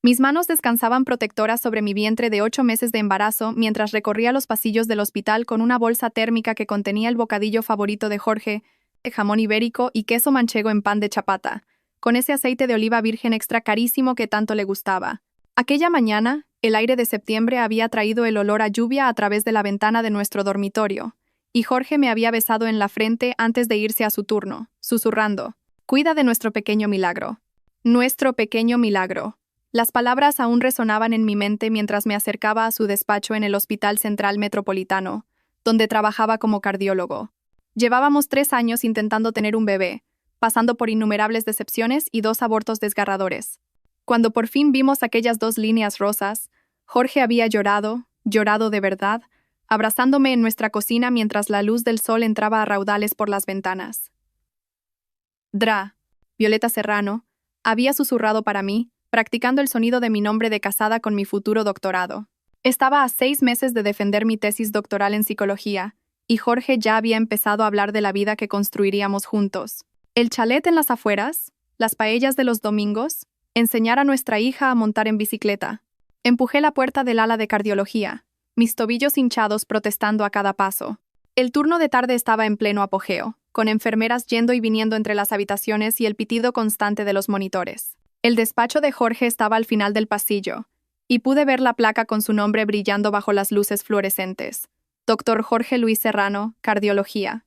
Mis manos descansaban protectoras sobre mi vientre de 8 meses de embarazo mientras recorría los pasillos del hospital con una bolsa térmica que contenía el bocadillo favorito de Jorge, de jamón ibérico y queso manchego en pan de chapata, con ese aceite de oliva virgen extra carísimo que tanto le gustaba. Aquella mañana, el aire de septiembre había traído el olor a lluvia a través de la ventana de nuestro dormitorio, y Jorge me había besado en la frente antes de irse a su turno, susurrando: «Cuida de nuestro pequeño milagro». Nuestro pequeño milagro. Las palabras aún resonaban en mi mente mientras me acercaba a su despacho en el Hospital Central Metropolitano, donde trabajaba como cardiólogo. Llevábamos 3 años intentando tener un bebé, pasando por innumerables decepciones y 2 abortos desgarradores. Cuando por fin vimos aquellas 2 líneas rosas, Jorge había llorado de verdad, abrazándome en nuestra cocina mientras la luz del sol entraba a raudales por las ventanas. Violeta Serrano, había susurrado para mí, practicando el sonido de mi nombre de casada con mi futuro doctorado. Estaba a 6 meses de defender mi tesis doctoral en psicología, y Jorge ya había empezado a hablar de la vida que construiríamos juntos. El chalet en las afueras, las paellas de los domingos, enseñar a nuestra hija a montar en bicicleta. Empujé la puerta del ala de cardiología, mis tobillos hinchados protestando a cada paso. El turno de tarde estaba en pleno apogeo, con enfermeras yendo y viniendo entre las habitaciones y el pitido constante de los monitores. El despacho de Jorge estaba al final del pasillo, y pude ver la placa con su nombre brillando bajo las luces fluorescentes. Dr. Jorge Luis Serrano, Cardiología.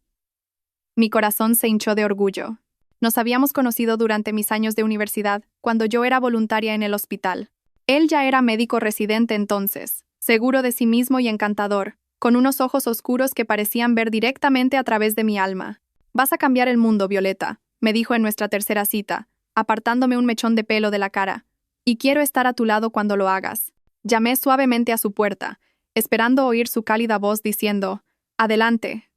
Mi corazón se hinchó de orgullo. Nos habíamos conocido durante mis años de universidad, cuando yo era voluntaria en el hospital. Él ya era médico residente entonces, seguro de sí mismo y encantador, con unos ojos oscuros que parecían ver directamente a través de mi alma. «Vas a cambiar el mundo, Violeta», me dijo en nuestra tercera cita, apartándome un mechón de pelo de la cara. «Y quiero estar a tu lado cuando lo hagas». Llamé suavemente a su puerta, esperando oír su cálida voz diciendo: «Adelante».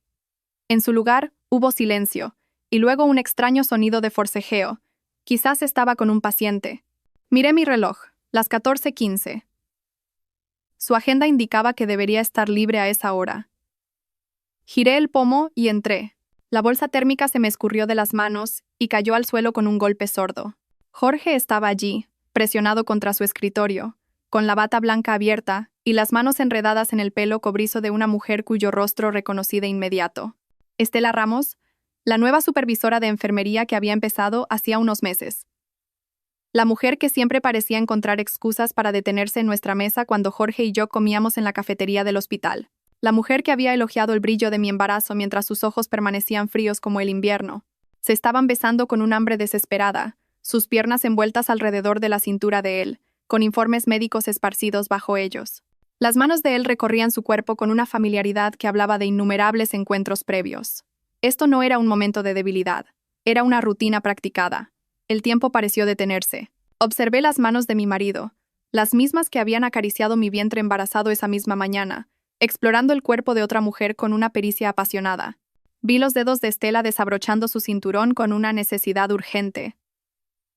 En su lugar, hubo silencio, y luego un extraño sonido de forcejeo. Quizás estaba con un paciente. Miré mi reloj, las 14:15. Su agenda indicaba que debería estar libre a esa hora. Giré el pomo y entré. La bolsa térmica se me escurrió de las manos y cayó al suelo con un golpe sordo. Jorge estaba allí, presionado contra su escritorio, con la bata blanca abierta y las manos enredadas en el pelo cobrizo de una mujer cuyo rostro reconocí de inmediato. Estela Ramos, la nueva supervisora de enfermería que había empezado hacía unos meses. La mujer que siempre parecía encontrar excusas para detenerse en nuestra mesa cuando Jorge y yo comíamos en la cafetería del hospital. La mujer que había elogiado el brillo de mi embarazo mientras sus ojos permanecían fríos como el invierno. Se estaban besando con un hambre desesperada, sus piernas envueltas alrededor de la cintura de él, con informes médicos esparcidos bajo ellos. Las manos de él recorrían su cuerpo con una familiaridad que hablaba de innumerables encuentros previos. Esto no era un momento de debilidad, era una rutina practicada. El tiempo pareció detenerse. Observé las manos de mi marido, las mismas que habían acariciado mi vientre embarazado esa misma mañana, explorando el cuerpo de otra mujer con una pericia apasionada. Vi los dedos de Estela desabrochando su cinturón con una necesidad urgente.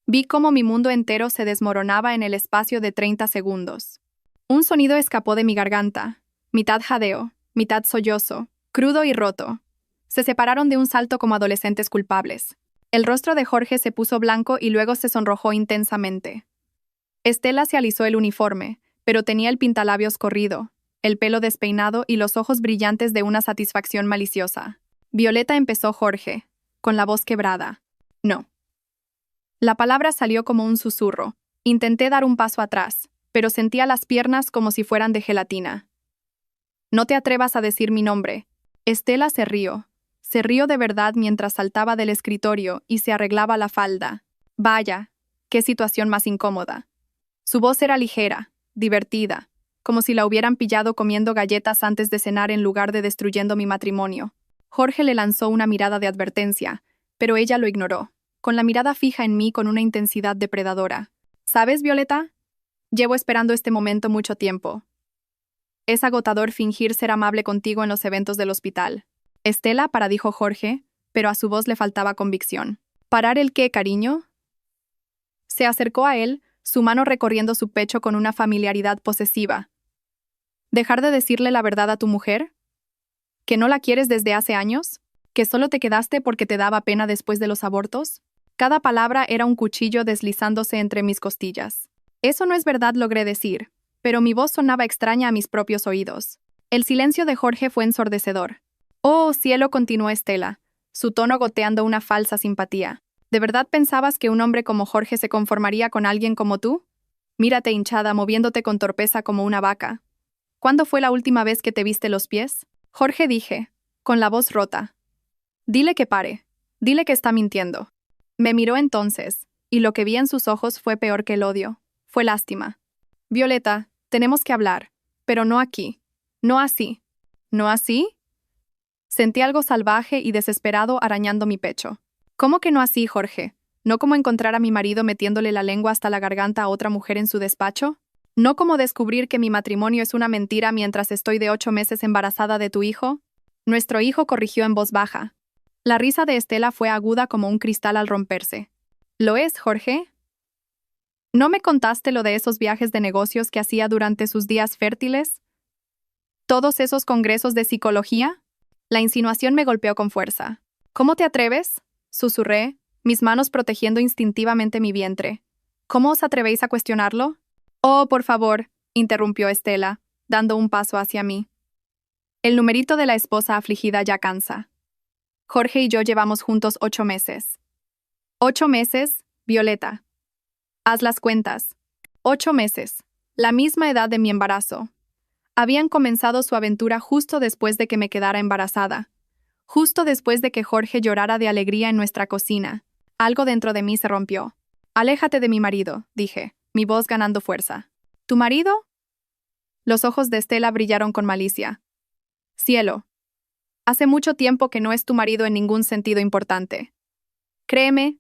Vi cómo mi mundo entero se desmoronaba en el espacio de 30 segundos. Un sonido escapó de mi garganta, mitad jadeo, mitad sollozo, crudo y roto. Se separaron de un salto como adolescentes culpables. El rostro de Jorge se puso blanco y luego se sonrojó intensamente. Estela se alisó el uniforme, pero tenía el pintalabios corrido, el pelo despeinado y los ojos brillantes de una satisfacción maliciosa. «Violeta», empezó Jorge, con la voz quebrada. «No». La palabra salió como un susurro. Intenté dar un paso atrás, pero sentía las piernas como si fueran de gelatina. «No te atrevas a decir mi nombre». Estela se rió. Se rió de verdad mientras saltaba del escritorio y se arreglaba la falda. Vaya, qué situación más incómoda. Su voz era ligera, divertida, como si la hubieran pillado comiendo galletas antes de cenar en lugar de destruyendo mi matrimonio. Jorge le lanzó una mirada de advertencia, pero ella lo ignoró, con la mirada fija en mí con una intensidad depredadora. «¿Sabes, Violeta? Llevo esperando este momento mucho tiempo. Es agotador fingir ser amable contigo en los eventos del hospital». «Estela», dijo Jorge, pero a su voz le faltaba convicción. «¿Parar el qué, cariño?» Se acercó a él, su mano recorriendo su pecho con una familiaridad posesiva. «¿Dejar de decirle la verdad a tu mujer? ¿Que no la quieres desde hace años? ¿Que solo te quedaste porque te daba pena después de los abortos?» Cada palabra era un cuchillo deslizándose entre mis costillas. Eso no es verdad, logré decir, pero mi voz sonaba extraña a mis propios oídos. El silencio de Jorge fue ensordecedor. Oh, cielo, continuó Estela, su tono goteando una falsa simpatía. ¿De verdad pensabas que un hombre como Jorge se conformaría con alguien como tú? Mírate hinchada, moviéndote con torpeza como una vaca. ¿Cuándo fue la última vez que te viste los pies? Jorge, dije, con la voz rota. Dile que pare. Dile que está mintiendo. Me miró entonces, y lo que vi en sus ojos fue peor que el odio. Fue lástima. Violeta, tenemos que hablar, pero no aquí. No así. ¿No así? Sentí algo salvaje y desesperado arañando mi pecho. ¿Cómo que no así, Jorge? ¿No como encontrar a mi marido metiéndole la lengua hasta la garganta a otra mujer en su despacho? ¿No como descubrir que mi matrimonio es una mentira mientras estoy de 8 meses embarazada de tu hijo? Nuestro hijo corrigió en voz baja. La risa de Estela fue aguda como un cristal al romperse. ¿Lo es, Jorge? ¿No me contaste lo de esos viajes de negocios que hacía durante sus días fértiles? ¿Todos esos congresos de psicología? La insinuación me golpeó con fuerza. ¿Cómo te atreves? Susurré, mis manos protegiendo instintivamente mi vientre. ¿Cómo os atrevéis a cuestionarlo? Oh, por favor, interrumpió Estela, dando un paso hacia mí. El numerito de la esposa afligida ya cansa. Jorge y yo llevamos juntos 8 meses. 8 meses, Violeta. Haz las cuentas. 8 meses. La misma edad de mi embarazo. Habían comenzado su aventura justo después de que me quedara embarazada. Justo después de que Jorge llorara de alegría en nuestra cocina. Algo dentro de mí se rompió. Aléjate de mi marido, dije, mi voz ganando fuerza. ¿Tu marido? Los ojos de Estela brillaron con malicia. Cielo. Hace mucho tiempo que no es tu marido en ningún sentido importante. Créeme,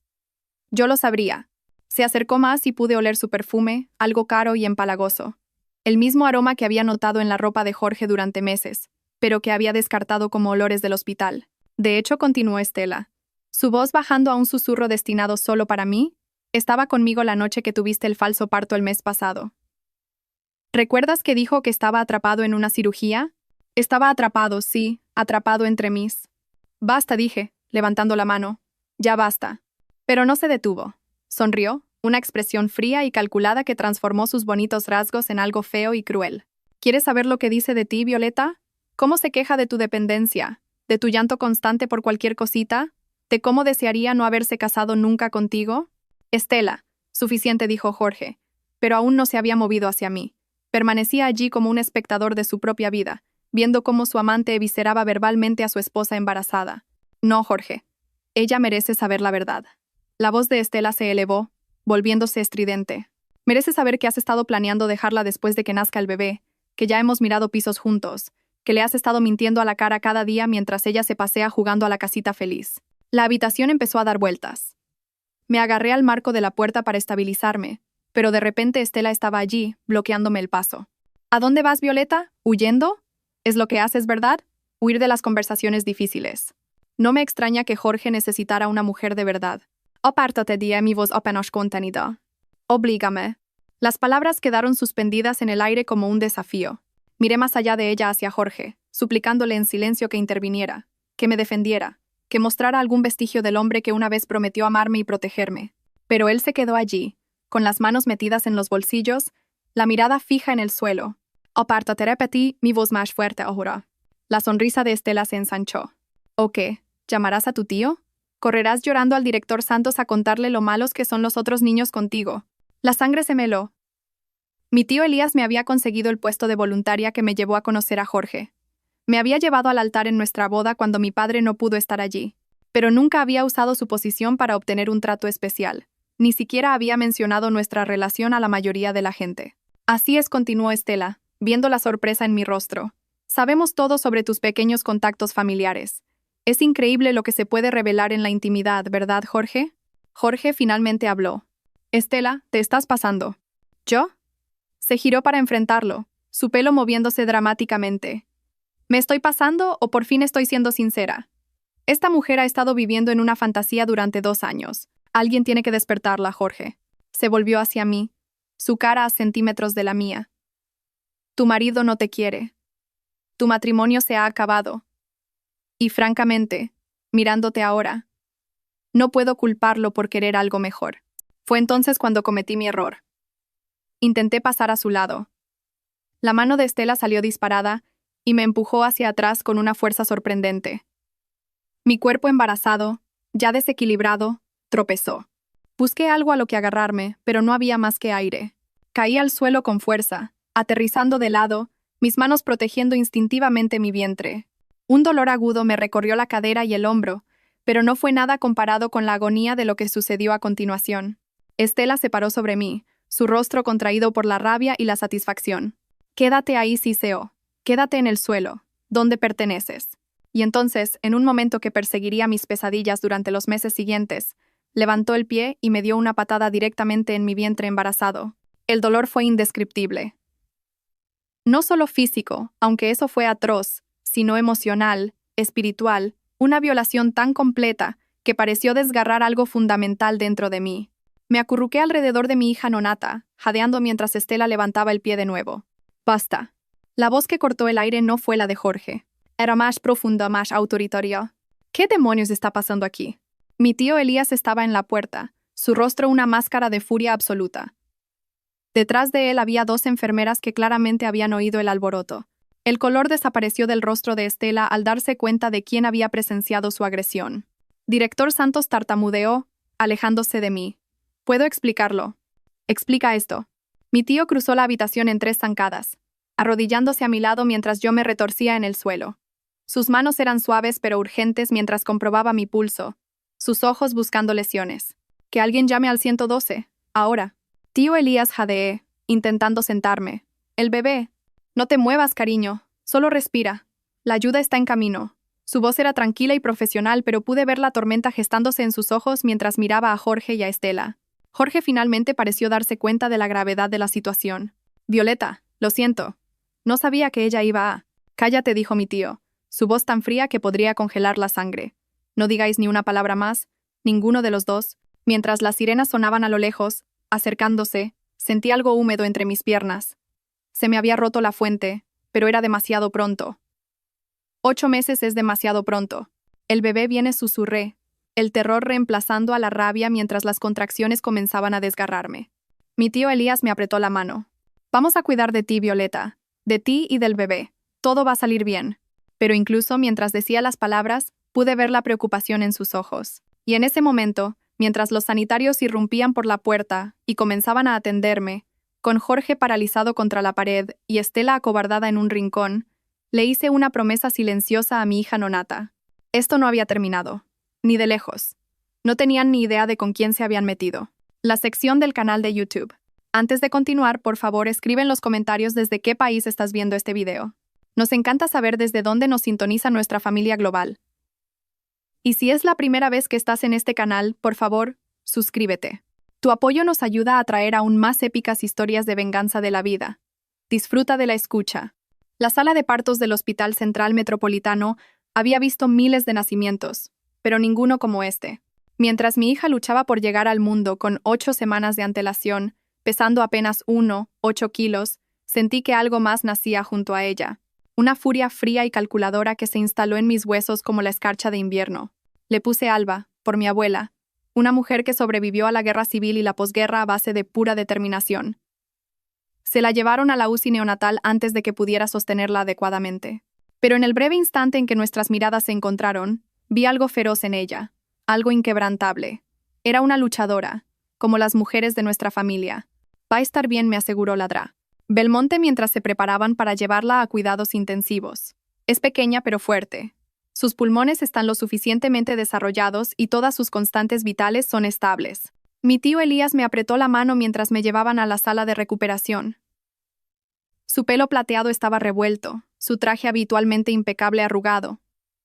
yo lo sabría. Se acercó más y pude oler su perfume, algo caro y empalagoso. El mismo aroma que había notado en la ropa de Jorge durante meses, pero que había descartado como olores del hospital. De hecho, continuó Estela, su voz bajando a un susurro destinado solo para mí, estaba conmigo la noche que tuviste el falso parto el mes pasado. ¿Recuerdas que dijo que estaba atrapado en una cirugía? Estaba atrapado, sí, atrapado entre mis. Basta, dije, levantando la mano. Ya basta. Pero no se detuvo. Sonrió, una expresión fría y calculada que transformó sus bonitos rasgos en algo feo y cruel. ¿Quieres saber lo que dice de ti, Violeta? ¿Cómo se queja de tu dependencia? ¿De tu llanto constante por cualquier cosita? ¿De cómo desearía no haberse casado nunca contigo? Estela, suficiente, dijo Jorge, pero aún no se había movido hacia mí. Permanecía allí como un espectador de su propia vida, viendo cómo su amante evisceraba verbalmente a su esposa embarazada. No, Jorge. Ella merece saber la verdad. La voz de Estela se elevó, volviéndose estridente. Merece saber que has estado planeando dejarla después de que nazca el bebé, que ya hemos mirado pisos juntos, que le has estado mintiendo a la cara cada día mientras ella se pasea jugando a la casita feliz. La habitación empezó a dar vueltas. Me agarré al marco de la puerta para estabilizarme, pero de repente Estela estaba allí, bloqueándome el paso. ¿A dónde vas, Violeta? ¿Huyendo? ¿Es lo que haces, verdad? Huir de las conversaciones difíciles. No me extraña que Jorge necesitara una mujer de verdad. Apártate de mi voz apenas contenida. Oblígame. Las palabras quedaron suspendidas en el aire como un desafío. Miré más allá de ella hacia Jorge, suplicándole en silencio que interviniera, que me defendiera, que mostrara algún vestigio del hombre que una vez prometió amarme y protegerme. Pero él se quedó allí, con las manos metidas en los bolsillos, la mirada fija en el suelo. Apártate, repetí, mi voz más fuerte ahora. La sonrisa de Estela se ensanchó. ¿O qué? ¿Llamarás a tu tío? ¿Correrás llorando al director Santos a contarle lo malos que son los otros niños contigo? La sangre se me heló. Mi tío Elías me había conseguido el puesto de voluntaria que me llevó a conocer a Jorge. Me había llevado al altar en nuestra boda cuando mi padre no pudo estar allí, pero nunca había usado su posición para obtener un trato especial. Ni siquiera había mencionado nuestra relación a la mayoría de la gente. Así es, continuó Estela, viendo la sorpresa en mi rostro. Sabemos todo sobre tus pequeños contactos familiares. Es increíble lo que se puede revelar en la intimidad, ¿verdad, Jorge? Jorge finalmente habló. Estela, te estás pasando. ¿Yo? Se giró para enfrentarlo, su pelo moviéndose dramáticamente. ¿Me estoy pasando o por fin estoy siendo sincera? Esta mujer ha estado viviendo en una fantasía durante 2 años. Alguien tiene que despertarla, Jorge. Se volvió hacia mí, su cara a centímetros de la mía. Tu marido no te quiere. Tu matrimonio se ha acabado. Y francamente, mirándote ahora, no puedo culparlo por querer algo mejor. Fue entonces cuando cometí mi error. Intenté pasar a su lado. La mano de Estela salió disparada y me empujó hacia atrás con una fuerza sorprendente. Mi cuerpo embarazado, ya desequilibrado, tropezó. Busqué algo a lo que agarrarme, pero no había más que aire. Caí al suelo con fuerza, aterrizando de lado, mis manos protegiendo instintivamente mi vientre. Un dolor agudo me recorrió la cadera y el hombro, pero no fue nada comparado con la agonía de lo que sucedió a continuación. Estela se paró sobre mí, su rostro contraído por la rabia y la satisfacción. «Quédate ahí, Siseo. Quédate en el suelo, donde perteneces». Y entonces, en un momento que perseguiría mis pesadillas durante los meses siguientes, levantó el pie y me dio una patada directamente en mi vientre embarazado. El dolor fue indescriptible. No solo físico, aunque eso fue atroz, sino emocional, espiritual, una violación tan completa que pareció desgarrar algo fundamental dentro de mí. Me acurruqué alrededor de mi hija Nonata, jadeando mientras Estela levantaba el pie de nuevo. «Basta». La voz que cortó el aire no fue la de Jorge. Era más profunda, más autoritaria. ¿Qué demonios está pasando aquí? Mi tío Elías estaba en la puerta, su rostro una máscara de furia absoluta. Detrás de él había dos enfermeras que claramente habían oído el alboroto. El color desapareció del rostro de Estela al darse cuenta de quién había presenciado su agresión. Director Santos tartamudeó, alejándose de mí. «¿Puedo explicarlo?» «Explica esto». Mi tío cruzó la habitación en 3 zancadas, arrodillándose a mi lado mientras yo me retorcía en el suelo. Sus manos eran suaves pero urgentes mientras comprobaba mi pulso, sus ojos buscando lesiones. «Que alguien llame al 112, ahora». Tío Elías jadeé, intentando sentarme. «El bebé». «No te muevas, cariño, solo respira. La ayuda está en camino». Su voz era tranquila y profesional, pero pude ver la tormenta gestándose en sus ojos mientras miraba a Jorge y a Estela. Jorge finalmente pareció darse cuenta de la gravedad de la situación. «Violeta, lo siento. No sabía que ella iba a...» «Cállate», dijo mi tío, su voz tan fría que podría congelar la sangre. «No digáis ni una palabra más, ninguno de los dos». Mientras las sirenas sonaban a lo lejos, acercándose, sentí algo húmedo entre mis piernas. Se me había roto la fuente, pero era demasiado pronto. 8 meses es demasiado pronto. «El bebé viene», susurré, el terror reemplazando a la rabia mientras las contracciones comenzaban a desgarrarme. Mi tío Elías me apretó la mano. «Vamos a cuidar de ti, Violeta, de ti y del bebé. Todo va a salir bien». Pero incluso mientras decía las palabras, pude ver la preocupación en sus ojos. Y en ese momento, mientras los sanitarios irrumpían por la puerta y comenzaban a atenderme, con Jorge paralizado contra la pared y Estela acobardada en un rincón, le hice una promesa silenciosa a mi hija Nonata. Esto no había terminado. Ni de lejos. No tenían ni idea de con quién se habían metido. La sección del canal de YouTube. Antes de continuar, por favor, escribe en los comentarios desde qué país estás viendo este video. Nos encanta saber desde dónde nos sintoniza nuestra familia global. Y si es la primera vez que estás en este canal, por favor, suscríbete. Tu apoyo nos ayuda a traer aún más épicas historias de venganza de la vida. Disfruta de la escucha. La sala de partos del Hospital Central Metropolitano había visto miles de nacimientos, pero ninguno como este. Mientras mi hija luchaba por llegar al mundo con 8 semanas de antelación, pesando apenas 8 kilos, sentí que algo más nacía junto a ella. Una furia fría y calculadora que se instaló en mis huesos como la escarcha de invierno. Le puse Alba, por mi abuela, una mujer que sobrevivió a la guerra civil y la posguerra a base de pura determinación. Se la llevaron a la UCI neonatal antes de que pudiera sostenerla adecuadamente. Pero en el breve instante en que nuestras miradas se encontraron, vi algo feroz en ella, algo inquebrantable. Era una luchadora, como las mujeres de nuestra familia. «Va a estar bien», me aseguró Ladra Belmonte mientras se preparaban para llevarla a cuidados intensivos. «Es pequeña pero fuerte. Sus pulmones están lo suficientemente desarrollados y todas sus constantes vitales son estables». Mi tío Elías me apretó la mano mientras me llevaban a la sala de recuperación. Su pelo plateado estaba revuelto, su traje habitualmente impecable arrugado,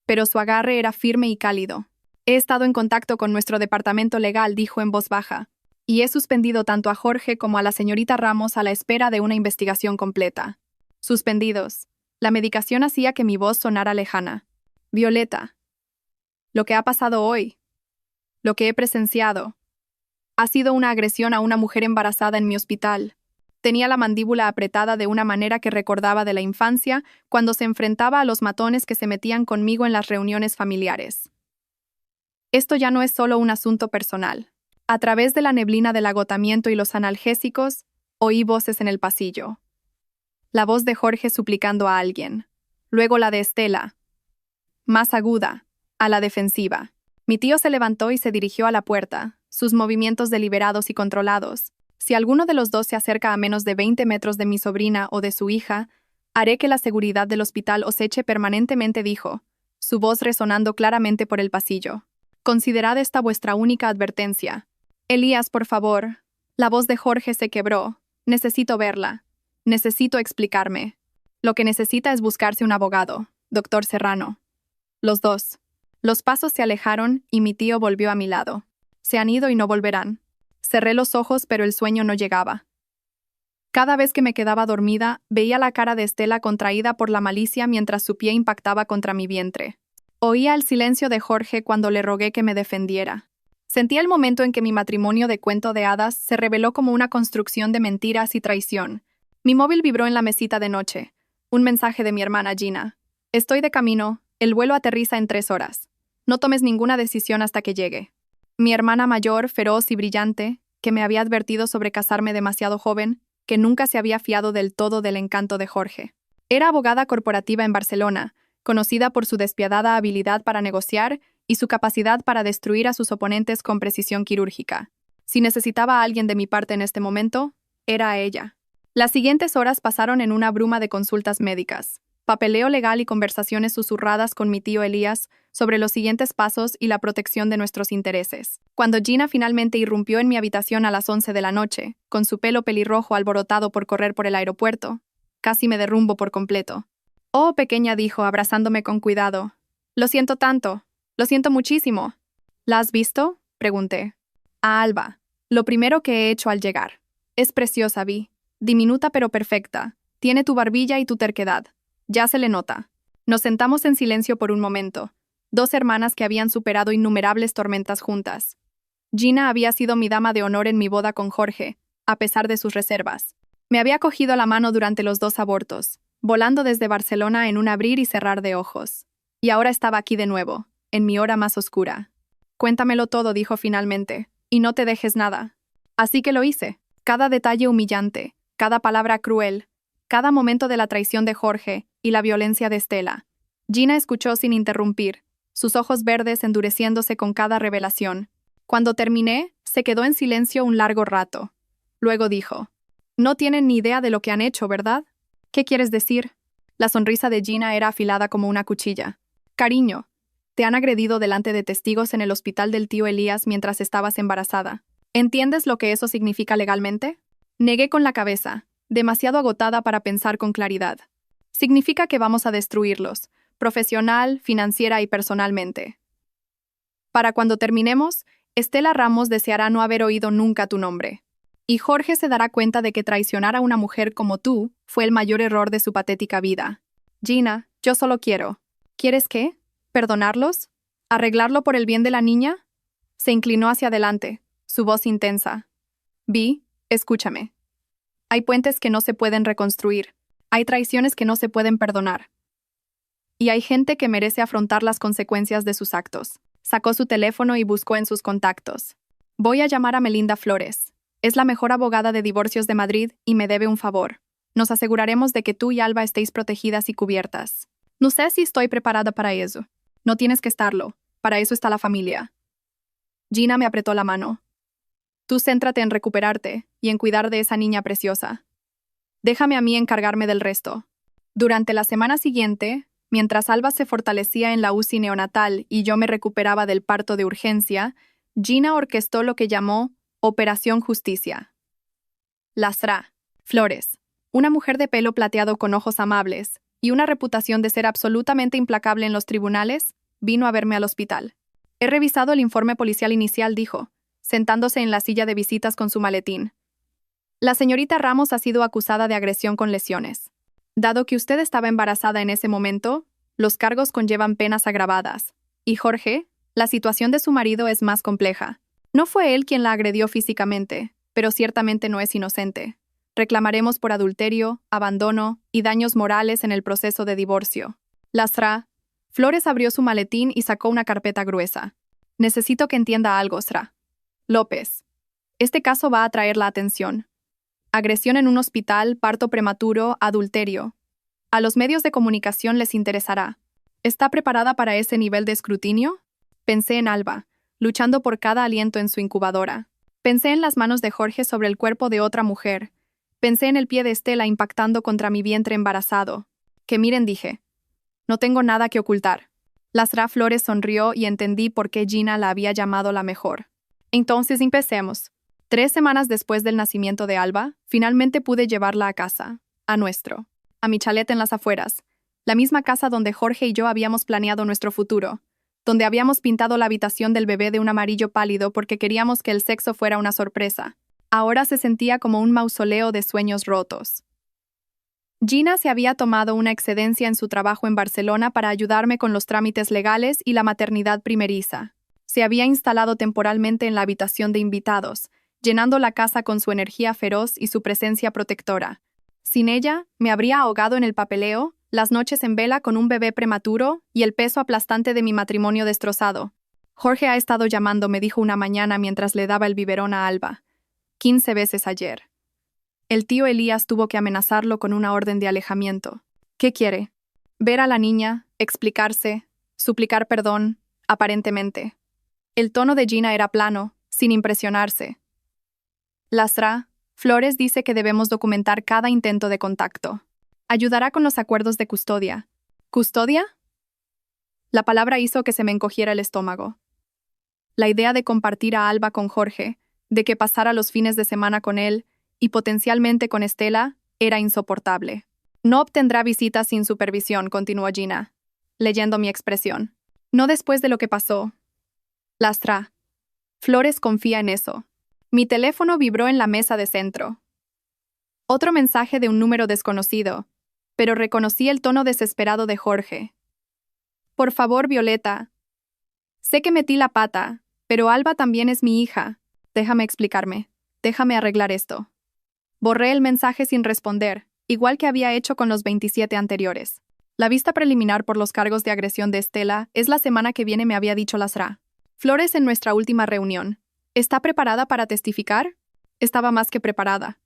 pero su agarre era firme y cálido. «He estado en contacto con nuestro departamento legal», dijo en voz baja, «y he suspendido tanto a Jorge como a la señorita Ramos a la espera de una investigación completa». Suspendidos. La medicación hacía que mi voz sonara lejana. «Violeta. Lo que ha pasado hoy, lo que he presenciado, ha sido una agresión a una mujer embarazada en mi hospital». Tenía la mandíbula apretada de una manera que recordaba de la infancia, cuando se enfrentaba a los matones que se metían conmigo en las reuniones familiares. Esto ya no es solo un asunto personal. A través de la neblina del agotamiento y los analgésicos, Oí voces en el pasillo. La voz de Jorge suplicando a alguien. Luego la de Estela. Más aguda, a la defensiva. Mi tío se levantó y se dirigió a la puerta, sus movimientos deliberados y controlados. Si alguno de los dos se acerca a menos de 20 metros de mi sobrina o de su hija, haré que la seguridad del hospital os eche permanentemente, dijo, su voz resonando claramente por el pasillo. Considerad esta vuestra única advertencia. Elías, por favor. La voz de Jorge se quebró. Necesito verla. Necesito explicarme. Lo que necesita es buscarse un abogado, doctor Serrano. Los dos. Los pasos se alejaron y mi tío volvió a mi lado. Se han ido y no volverán. Cerré los ojos, pero el sueño no llegaba. Cada vez que me quedaba dormida, veía la cara de Estela contraída por la malicia mientras su pie impactaba contra mi vientre. Oía el silencio de Jorge cuando le rogué que me defendiera. Sentía el momento en que mi matrimonio de cuento de hadas se reveló como una construcción de mentiras y traición. Mi móvil vibró en la mesita de noche. Un mensaje de mi hermana Gina. Estoy de camino, el vuelo aterriza en 3 horas. No tomes ninguna decisión hasta que llegue. Mi hermana mayor, feroz y brillante, que me había advertido sobre casarme demasiado joven, que nunca se había fiado del todo del encanto de Jorge. Era abogada corporativa en Barcelona, conocida por su despiadada habilidad para negociar y su capacidad para destruir a sus oponentes con precisión quirúrgica. Si necesitaba a alguien de mi parte en este momento, era a ella. Las siguientes horas pasaron en una bruma de consultas médicas, papeleo legal y conversaciones susurradas con mi tío Elías sobre los siguientes pasos y la protección de nuestros intereses. Cuando Gina finalmente irrumpió en mi habitación a las 11 de la noche, con su pelo pelirrojo alborotado por correr por el aeropuerto, casi me derrumbo por completo. Oh, pequeña, dijo, abrazándome con cuidado. Lo siento tanto. Lo siento muchísimo. ¿La has visto? Pregunté. A Alba. Lo primero que he hecho al llegar. Es preciosa, Vi. Diminuta pero perfecta. Tiene tu barbilla y tu terquedad. Ya se le nota. Nos sentamos en silencio por un momento. 2 hermanas que habían superado innumerables tormentas juntas. Gina había sido mi dama de honor en mi boda con Jorge, a pesar de sus reservas. Me había cogido la mano durante los 2 abortos, volando desde Barcelona en un abrir y cerrar de ojos. Y ahora estaba aquí de nuevo, en mi hora más oscura. Cuéntamelo todo, dijo finalmente, y no te dejes nada. Así que lo hice. Cada detalle humillante, cada palabra cruel, cada momento de la traición de Jorge y la violencia de Estela. Gina escuchó sin interrumpir, sus ojos verdes endureciéndose con cada revelación. Cuando terminé, se quedó en silencio un largo rato. Luego dijo, «No tienen ni idea de lo que han hecho, ¿verdad? ¿Qué quieres decir?» La sonrisa de Gina era afilada como una cuchilla. «Cariño, te han agredido delante de testigos en el hospital del tío Elías mientras estabas embarazada. ¿Entiendes lo que eso significa legalmente?» Negué con la cabeza, demasiado agotada para pensar con claridad. Significa que vamos a destruirlos, profesional, financiera y personalmente. Para cuando terminemos, Estela Ramos deseará no haber oído nunca tu nombre. Y Jorge se dará cuenta de que traicionar a una mujer como tú fue el mayor error de su patética vida. Gina, yo solo quiero. ¿Quieres qué? ¿Perdonarlos? ¿Arreglarlo por el bien de la niña? Se inclinó hacia adelante, su voz intensa. Vi, escúchame. Hay puentes que no se pueden reconstruir. Hay traiciones que no se pueden perdonar. Y hay gente que merece afrontar las consecuencias de sus actos. Sacó su teléfono y buscó en sus contactos. Voy a llamar a Melinda Flores. Es la mejor abogada de divorcios de Madrid y me debe un favor. Nos aseguraremos de que tú y Alba estéis protegidas y cubiertas. No sé si estoy preparada para eso. No tienes que estarlo. Para eso está la familia. Gina me apretó la mano. Tú céntrate en recuperarte y en cuidar de esa niña preciosa. Déjame a mí encargarme del resto. Durante la semana siguiente, mientras Alba se fortalecía en la UCI neonatal y yo me recuperaba del parto de urgencia, Gina orquestó lo que llamó Operación Justicia. Lasra Flores, una mujer de pelo plateado con ojos amables y una reputación de ser absolutamente implacable en los tribunales, vino a verme al hospital. He revisado el informe policial inicial, dijo, sentándose en la silla de visitas con su maletín. La señorita Ramos ha sido acusada de agresión con lesiones. Dado que usted estaba embarazada en ese momento, los cargos conllevan penas agravadas. Y Jorge, la situación de su marido es más compleja. No fue él quien la agredió físicamente, pero ciertamente no es inocente. Reclamaremos por adulterio, abandono y daños morales en el proceso de divorcio. Lasra. Flores abrió su maletín y sacó una carpeta gruesa. Necesito que entienda algo, Sra. López. Este caso va a atraer la atención. Agresión en un hospital, parto prematuro, adulterio. A los medios de comunicación les interesará. ¿Está preparada para ese nivel de escrutinio? Pensé en Alba, luchando por cada aliento en su incubadora. Pensé en las manos de Jorge sobre el cuerpo de otra mujer. Pensé en el pie de Estela impactando contra mi vientre embarazado. Que miren, dije. No tengo nada que ocultar. Lasra Flores sonrió y entendí por qué Gina la había llamado la mejor. Entonces empecemos. 3 semanas después del nacimiento de Alba, finalmente pude llevarla a casa, a mi chalet en las afueras, la misma casa donde Jorge y yo habíamos planeado nuestro futuro, donde habíamos pintado la habitación del bebé de un amarillo pálido porque queríamos que el sexo fuera una sorpresa. Ahora se sentía como un mausoleo de sueños rotos. Gina se había tomado una excedencia en su trabajo en Barcelona para ayudarme con los trámites legales y la maternidad primeriza. Se había instalado temporalmente en la habitación de invitados, llenando la casa con su energía feroz y su presencia protectora. Sin ella, me habría ahogado en el papeleo, las noches en vela con un bebé prematuro y el peso aplastante de mi matrimonio destrozado. Jorge ha estado llamando, me dijo una mañana mientras le daba el biberón a Alba. 15 veces ayer. El tío Elías tuvo que amenazarlo con una orden de alejamiento. ¿Qué quiere? Ver a la niña, explicarse, suplicar perdón, aparentemente. El tono de Gina era plano, sin impresionarse. Lasra Flores dice que debemos documentar cada intento de contacto. Ayudará con los acuerdos de custodia. ¿Custodia? La palabra hizo que se me encogiera el estómago. La idea de compartir a Alba con Jorge, de que pasara los fines de semana con él, y potencialmente con Estela, era insoportable. No obtendrá visitas sin supervisión, continuó Gina, leyendo mi expresión. No después de lo que pasó. Lastra Flores confía en eso. Mi teléfono vibró en la mesa de centro. Otro mensaje de un número desconocido, pero reconocí el tono desesperado de Jorge. Por favor, Violeta. Sé que metí la pata, pero Alba también es mi hija. Déjame explicarme. Déjame arreglar esto. Borré el mensaje sin responder, igual que había hecho con los 27 anteriores. La vista preliminar por los cargos de agresión de Estela es la semana que viene, me había dicho Lasra Flores en nuestra última reunión. ¿Está preparada para testificar? Estaba más que preparada.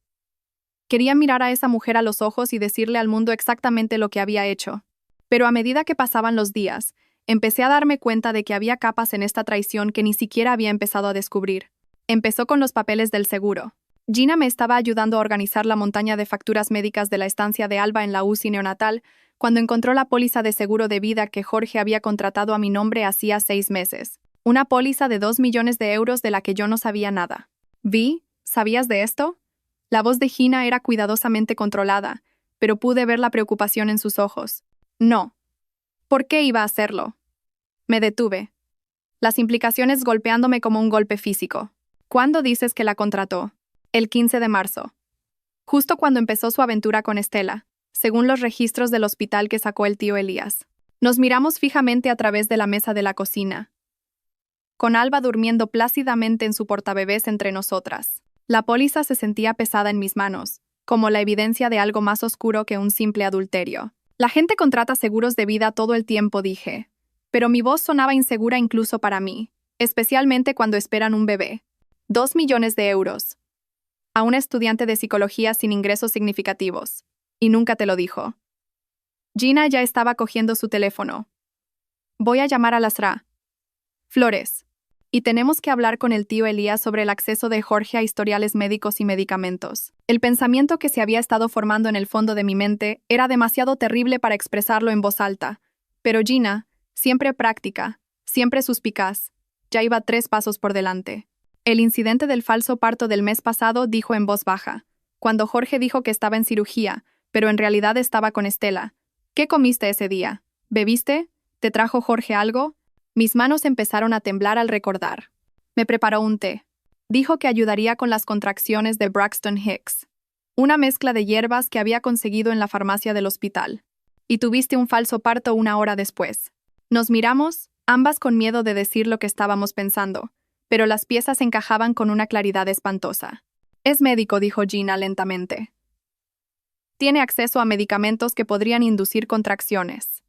Quería mirar a esa mujer a los ojos y decirle al mundo exactamente lo que había hecho. Pero a medida que pasaban los días, empecé a darme cuenta de que había capas en esta traición que ni siquiera había empezado a descubrir. Empezó con los papeles del seguro. Gina me estaba ayudando a organizar la montaña de facturas médicas de la estancia de Alba en la UCI neonatal cuando encontró la póliza de seguro de vida que Jorge había contratado a mi nombre hacía 6 meses. Una póliza de 2 millones de euros de la que yo no sabía nada. Vi, ¿sabías de esto? La voz de Gina era cuidadosamente controlada, pero pude ver la preocupación en sus ojos. No. ¿Por qué iba a hacerlo? Me detuve. Las implicaciones golpeándome como un golpe físico. ¿Cuándo dices que la contrató? El 15 de marzo. Justo cuando empezó su aventura con Estela, según los registros del hospital que sacó el tío Elías. Nos miramos fijamente a través de la mesa de la cocina, con Alba durmiendo plácidamente en su portabebés entre nosotras. La póliza se sentía pesada en mis manos, como la evidencia de algo más oscuro que un simple adulterio. La gente contrata seguros de vida todo el tiempo, dije. Pero mi voz sonaba insegura incluso para mí, especialmente cuando esperan un bebé. 2 millones de euros. A una estudiante de psicología sin ingresos significativos. Y nunca te lo dijo. Gina ya estaba cogiendo su teléfono. Voy a llamar a Lasra Flores. Y tenemos que hablar con el tío Elías sobre el acceso de Jorge a historiales médicos y medicamentos. El pensamiento que se había estado formando en el fondo de mi mente era demasiado terrible para expresarlo en voz alta. Pero Gina, siempre práctica, siempre suspicaz, ya iba 3 pasos por delante. El incidente del falso parto del mes pasado, dijo en voz baja, cuando Jorge dijo que estaba en cirugía, pero en realidad estaba con Estela. ¿Qué comiste ese día? ¿Bebiste? ¿Te trajo Jorge algo? Mis manos empezaron a temblar al recordar. Me preparó un té. Dijo que ayudaría con las contracciones de Braxton Hicks, una mezcla de hierbas que había conseguido en la farmacia del hospital. Y tuviste un falso parto 1 hora después. Nos miramos, ambas con miedo de decir lo que estábamos pensando, pero las piezas encajaban con una claridad espantosa. Es médico, dijo Gina lentamente. Tiene acceso a medicamentos que podrían inducir contracciones.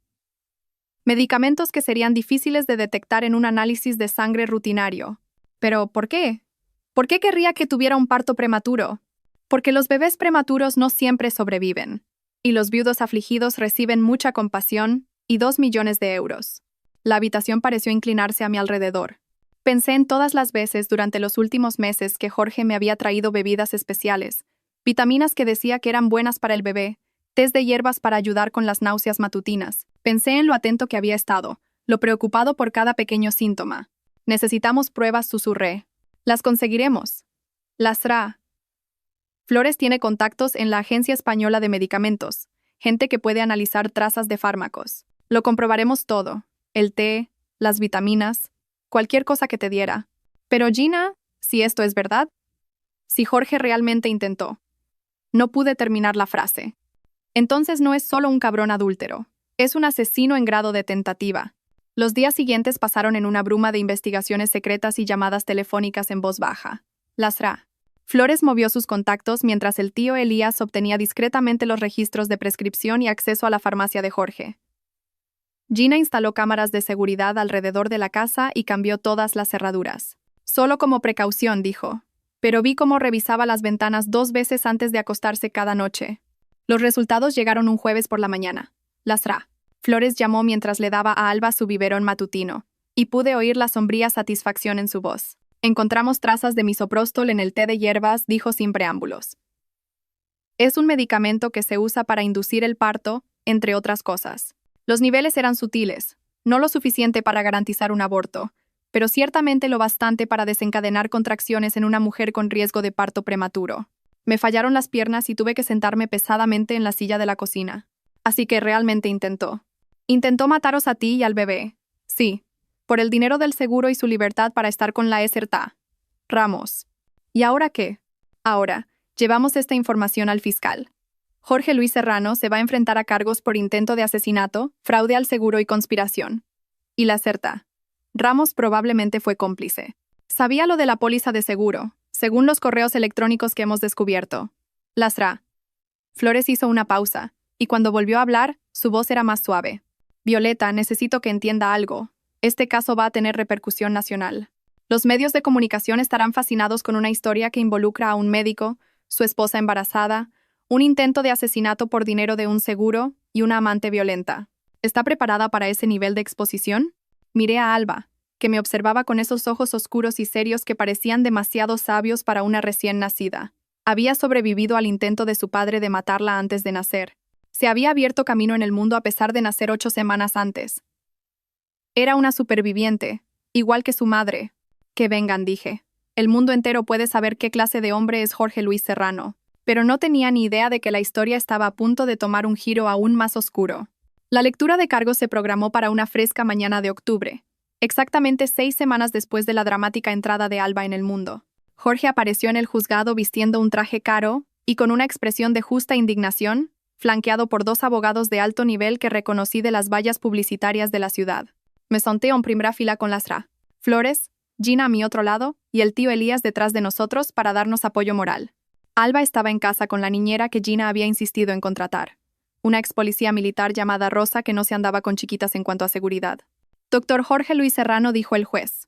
Medicamentos que serían difíciles de detectar en un análisis de sangre rutinario. Pero, ¿por qué? ¿Por qué querría que tuviera un parto prematuro? Porque los bebés prematuros no siempre sobreviven, y los viudos afligidos reciben mucha compasión y 2 millones de euros. La habitación pareció inclinarse a mi alrededor. Pensé en todas las veces durante los últimos meses que Jorge me había traído bebidas especiales, vitaminas que decía que eran buenas para el bebé, tés de hierbas para ayudar con las náuseas matutinas. Pensé en lo atento que había estado, lo preocupado por cada pequeño síntoma. Necesitamos pruebas, susurré. Las conseguiremos. Las hará. Flores tiene contactos en la Agencia Española de Medicamentos, gente que puede analizar trazas de fármacos. Lo comprobaremos todo, el té, las vitaminas, cualquier cosa que te diera. Pero Gina, si esto es verdad, si Jorge realmente intentó. No pude terminar la frase. Entonces no es solo un cabrón adúltero, es un asesino en grado de tentativa. Los días siguientes pasaron en una bruma de investigaciones secretas y llamadas telefónicas en voz baja. Lasra. Flores movió sus contactos mientras el tío Elías obtenía discretamente los registros de prescripción y acceso a la farmacia de Jorge. Gina instaló cámaras de seguridad alrededor de la casa y cambió todas las cerraduras. Solo como precaución, dijo. Pero vi cómo revisaba las ventanas 2 veces antes de acostarse cada noche. Los resultados llegaron un jueves por la mañana. Lasra. Flores llamó mientras le daba a Alba su biberón matutino, y pude oír la sombría satisfacción en su voz. Encontramos trazas de misoprostol en el té de hierbas, dijo sin preámbulos. Es un medicamento que se usa para inducir el parto, entre otras cosas. Los niveles eran sutiles, no lo suficiente para garantizar un aborto, pero ciertamente lo bastante para desencadenar contracciones en una mujer con riesgo de parto prematuro. Me fallaron las piernas y tuve que sentarme pesadamente en la silla de la cocina. Así que realmente intentó. Intentó mataros a ti y al bebé. Sí, por el dinero del seguro y su libertad para estar con la Eserta. Ramos. ¿Y ahora qué? Ahora, llevamos esta información al fiscal. Jorge Luis Serrano se va a enfrentar a cargos por intento de asesinato, fraude al seguro y conspiración. Y la Eserta. Ramos probablemente fue cómplice. Sabía lo de la póliza de seguro, según los correos electrónicos que hemos descubierto. Lasra. Flores hizo una pausa, y cuando volvió a hablar, su voz era más suave. Violeta, necesito que entienda algo. Este caso va a tener repercusión nacional. Los medios de comunicación estarán fascinados con una historia que involucra a un médico, su esposa embarazada, un intento de asesinato por dinero de un seguro y una amante violenta. ¿Está preparada para ese nivel de exposición? Miré a Alba, que me observaba con esos ojos oscuros y serios que parecían demasiado sabios para una recién nacida. Había sobrevivido al intento de su padre de matarla antes de nacer. Se había abierto camino en el mundo a pesar de nacer 8 semanas antes. Era una superviviente, igual que su madre. Que vengan, dije. El mundo entero puede saber qué clase de hombre es Jorge Luis Serrano. Pero no tenía ni idea de que la historia estaba a punto de tomar un giro aún más oscuro. La lectura de cargos se programó para una fresca mañana de octubre, exactamente 6 semanas después de la dramática entrada de Alba en el mundo. Jorge apareció en el juzgado vistiendo un traje caro y con una expresión de justa indignación, flanqueado por 2 abogados de alto nivel que reconocí de las vallas publicitarias de la ciudad. Me senté en primera fila con Lasra, Flores, Gina a mi otro lado y el tío Elías detrás de nosotros para darnos apoyo moral. Alba estaba en casa con la niñera que Gina había insistido en contratar, una ex policía militar llamada Rosa que no se andaba con chiquitas en cuanto a seguridad. Doctor Jorge Luis Serrano, dijo el juez.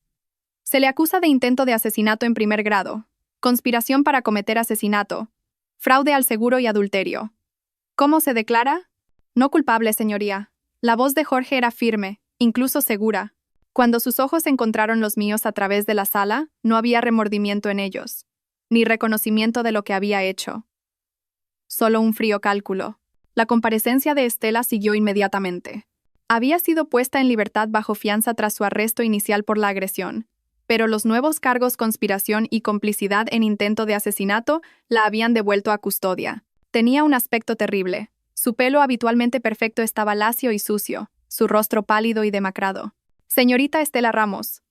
Se le acusa de intento de asesinato en primer grado, conspiración para cometer asesinato, fraude al seguro y adulterio. ¿Cómo se declara? No culpable, señoría. La voz de Jorge era firme, incluso segura. Cuando sus ojos encontraron los míos a través de la sala, no había remordimiento en ellos, ni reconocimiento de lo que había hecho. Solo un frío cálculo. La comparecencia de Estela siguió inmediatamente. Había sido puesta en libertad bajo fianza tras su arresto inicial por la agresión, pero los nuevos cargos conspiración y complicidad en intento de asesinato la habían devuelto a custodia. Tenía un aspecto terrible. Su pelo habitualmente perfecto estaba lacio y sucio, su rostro pálido y demacrado. Señorita Estela Ramos.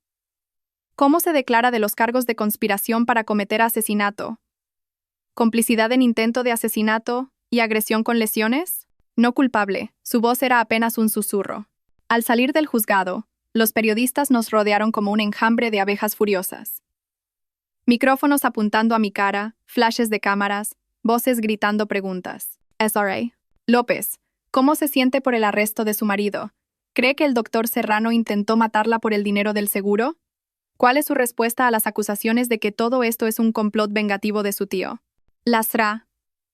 ¿Cómo se declara de los cargos de conspiración para cometer asesinato? ¿Complicidad en intento de asesinato y agresión con lesiones? No culpable. Su voz era apenas un susurro. Al salir del juzgado, los periodistas nos rodearon como un enjambre de abejas furiosas. Micrófonos apuntando a mi cara, flashes de cámaras, voces gritando preguntas. SRA. López, ¿cómo se siente por el arresto de su marido? ¿Cree que el doctor Serrano intentó matarla por el dinero del seguro? ¿Cuál es su respuesta a las acusaciones de que todo esto es un complot vengativo de su tío? Lasra.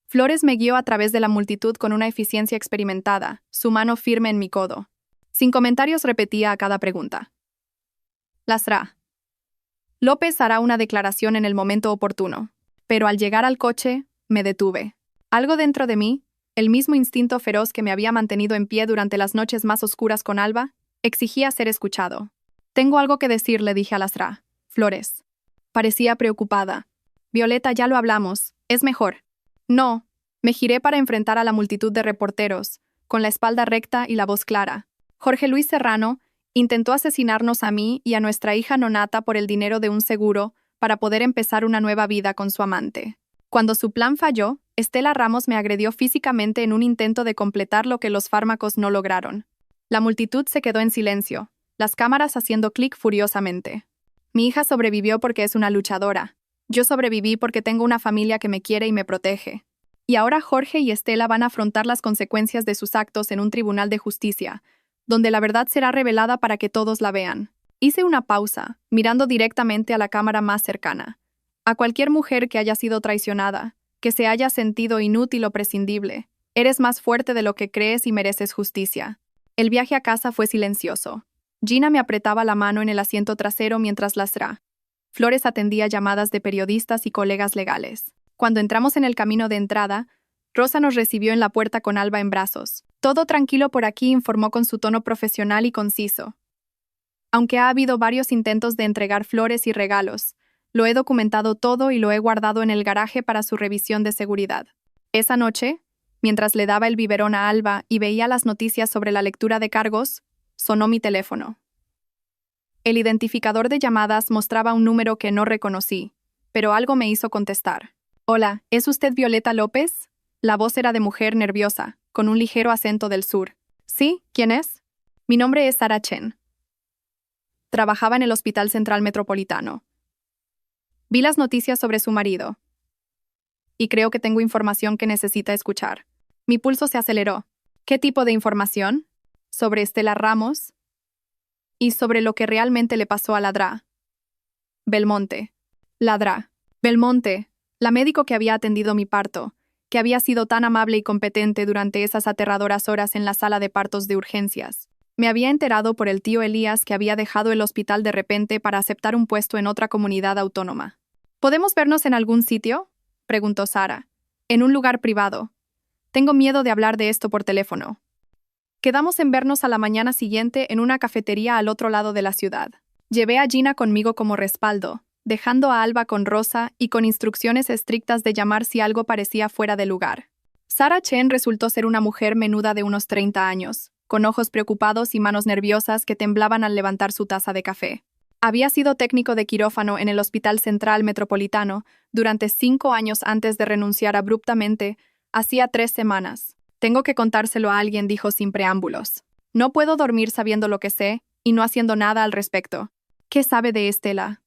Flores me guió a través de la multitud con una eficiencia experimentada, su mano firme en mi codo. Sin comentarios repetía a cada pregunta. Lasra. López hará una declaración en el momento oportuno. Pero al llegar al coche, me detuve. Algo dentro de mí, el mismo instinto feroz que me había mantenido en pie durante las noches más oscuras con Alba, exigía ser escuchado. Tengo algo que decir, le dije a Lasra. Flores. Parecía preocupada. Violeta, ya lo hablamos. Es mejor. No. Me giré para enfrentar a la multitud de reporteros, con la espalda recta y la voz clara. Jorge Luis Serrano intentó asesinarnos a mí y a nuestra hija Nonata por el dinero de un seguro para poder empezar una nueva vida con su amante. Cuando su plan falló, Estela Ramos me agredió físicamente en un intento de completar lo que los fármacos no lograron. La multitud se quedó en silencio, las cámaras haciendo clic furiosamente. Mi hija sobrevivió porque es una luchadora. Yo sobreviví porque tengo una familia que me quiere y me protege. Y ahora Jorge y Estela van a afrontar las consecuencias de sus actos en un tribunal de justicia, donde la verdad será revelada para que todos la vean. Hice una pausa, mirando directamente a la cámara más cercana. A cualquier mujer que haya sido traicionada, que se haya sentido inútil o prescindible, eres más fuerte de lo que crees y mereces justicia. El viaje a casa fue silencioso. Gina me apretaba la mano en el asiento trasero mientras Lasra. Flores atendía llamadas de periodistas y colegas legales. Cuando entramos en el camino de entrada, Rosa nos recibió en la puerta con Alba en brazos. Todo tranquilo por aquí, informó con su tono profesional y conciso. Aunque ha habido varios intentos de entregar flores y regalos, lo he documentado todo y lo he guardado en el garaje para su revisión de seguridad. Esa noche, mientras le daba el biberón a Alba y veía las noticias sobre la lectura de cargos, sonó mi teléfono. El identificador de llamadas mostraba un número que no reconocí, pero algo me hizo contestar. Hola, ¿es usted Violeta López? La voz era de mujer nerviosa, con un ligero acento del sur. ¿Sí? ¿Quién es? Mi nombre es Sara Chen. Trabajaba en el Hospital Central Metropolitano. Vi las noticias sobre su marido. Y creo que tengo información que necesita escuchar. Mi pulso se aceleró. ¿Qué tipo de información? Sobre Estela Ramos y sobre lo que realmente le pasó a Ladra. Belmonte. Ladra. Belmonte, la médico que había atendido mi parto, que había sido tan amable y competente durante esas aterradoras horas en la sala de partos de urgencias. Me había enterado por el tío Elías que había dejado el hospital de repente para aceptar un puesto en otra comunidad autónoma. ¿Podemos vernos en algún sitio?, preguntó Sara. En un lugar privado. Tengo miedo de hablar de esto por teléfono. Quedamos en vernos a la mañana siguiente en una cafetería al otro lado de la ciudad. Llevé a Gina conmigo como respaldo, dejando a Alba con Rosa y con instrucciones estrictas de llamar si algo parecía fuera de lugar. Sara Chen resultó ser una mujer menuda de unos 30 años, con ojos preocupados y manos nerviosas que temblaban al levantar su taza de café. Había sido técnico de quirófano en el Hospital Central Metropolitano durante 5 años antes de renunciar abruptamente, hacía 3 semanas. Tengo que contárselo a alguien, dijo sin preámbulos. No puedo dormir sabiendo lo que sé y no haciendo nada al respecto. ¿Qué sabe de Estela?,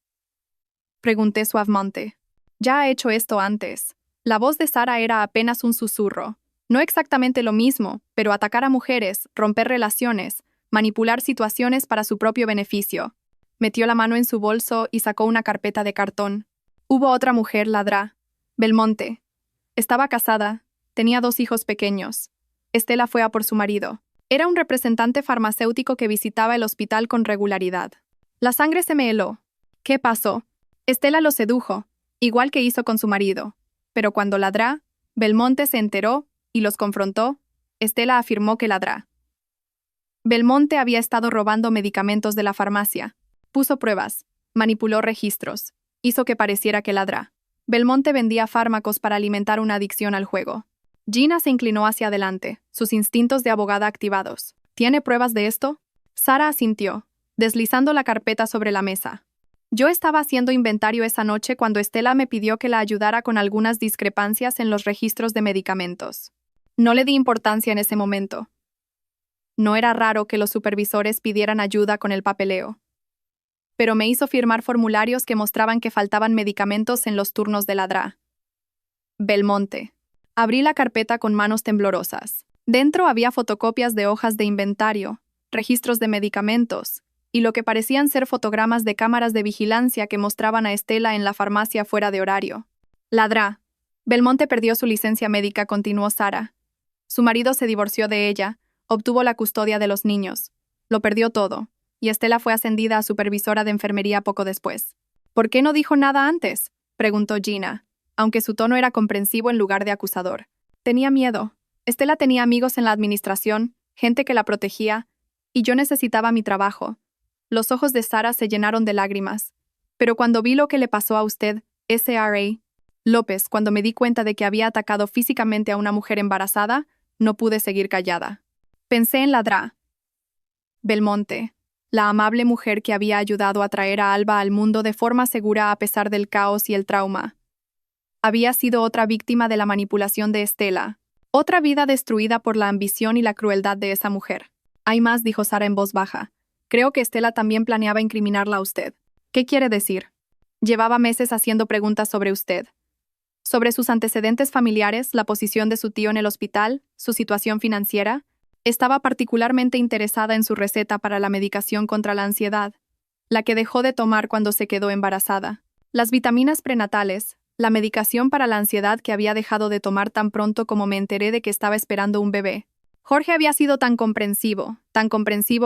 pregunté suavemente. Ya ha hecho esto antes. La voz de Sara era apenas un susurro. No exactamente lo mismo, pero atacar a mujeres, romper relaciones, manipular situaciones para su propio beneficio. Metió la mano en su bolso y sacó una carpeta de cartón. Hubo otra mujer, Ladra. Belmonte. Estaba casada. Tenía 2 hijos pequeños. Estela fue a por su marido. Era un representante farmacéutico que visitaba el hospital con regularidad. La sangre se me heló. ¿Qué pasó? Estela lo sedujo, igual que hizo con su marido. Pero cuando Ladra, Belmonte se enteró y los confrontó, Estela afirmó que Ladra. Belmonte había estado robando medicamentos de la farmacia. Puso pruebas, manipuló registros, hizo que pareciera que Ladra. Belmonte vendía fármacos para alimentar una adicción al juego. Gina se inclinó hacia adelante, sus instintos de abogada activados. ¿Tiene pruebas de esto? Sara asintió, deslizando la carpeta sobre la mesa. Yo estaba haciendo inventario esa noche cuando Estela me pidió que la ayudara con algunas discrepancias en los registros de medicamentos. No le di importancia en ese momento. No era raro que los supervisores pidieran ayuda con el papeleo. Pero me hizo firmar formularios que mostraban que faltaban medicamentos en los turnos de Ladra. Belmonte. Abrí la carpeta con manos temblorosas. Dentro había fotocopias de hojas de inventario, registros de medicamentos, y lo que parecían ser fotogramas de cámaras de vigilancia que mostraban a Estela en la farmacia fuera de horario. Ladra. Belmonte perdió su licencia médica, continuó Sara. Su marido se divorció de ella, obtuvo la custodia de los niños. Lo perdió todo, y Estela fue ascendida a supervisora de enfermería poco después. ¿Por qué no dijo nada antes?, preguntó Gina, aunque su tono era comprensivo en lugar de acusador. Tenía miedo. Estela tenía amigos en la administración, gente que la protegía, y yo necesitaba mi trabajo. Los ojos de Sara se llenaron de lágrimas. Pero cuando vi lo que le pasó a usted, Sra. López, cuando me di cuenta de que había atacado físicamente a una mujer embarazada, no pude seguir callada. Pensé en la Dra. Belmonte, la amable mujer que había ayudado a traer a Alba al mundo de forma segura a pesar del caos y el trauma. Había sido otra víctima de la manipulación de Estela, otra vida destruida por la ambición y la crueldad de esa mujer. Hay más, dijo Sara en voz baja. Creo que Estela también planeaba incriminarla a usted. ¿Qué quiere decir? Llevaba meses haciendo preguntas sobre usted. Sobre sus antecedentes familiares, la posición de su tío en el hospital, su situación financiera. Estaba particularmente interesada en su receta para la medicación contra la ansiedad, la que dejó de tomar cuando se quedó embarazada. Las vitaminas prenatales, la medicación para la ansiedad que había dejado de tomar tan pronto como me enteré de que estaba esperando un bebé. Jorge había sido tan comprensivo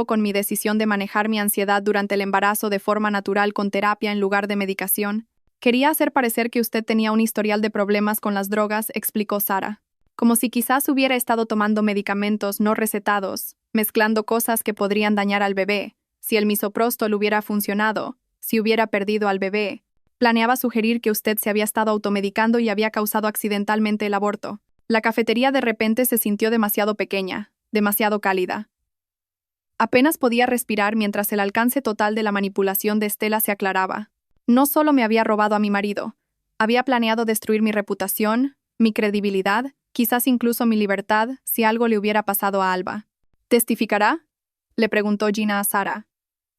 con mi decisión de manejar mi ansiedad durante el embarazo de forma natural con terapia en lugar de medicación. Quería hacer parecer que usted tenía un historial de problemas con las drogas, explicó Sara. Como si quizás hubiera estado tomando medicamentos no recetados, mezclando cosas que podrían dañar al bebé, si el misoprostol hubiera funcionado, si hubiera perdido al bebé. Planeaba sugerir que usted se había estado automedicando y había causado accidentalmente el aborto. La cafetería de repente se sintió demasiado pequeña, demasiado cálida. Apenas podía respirar mientras el alcance total de la manipulación de Estela se aclaraba. No solo me había robado a mi marido, había planeado destruir mi reputación, mi credibilidad, quizás incluso mi libertad, si algo le hubiera pasado a Alba. ¿Testificará?, le preguntó Gina a Sara.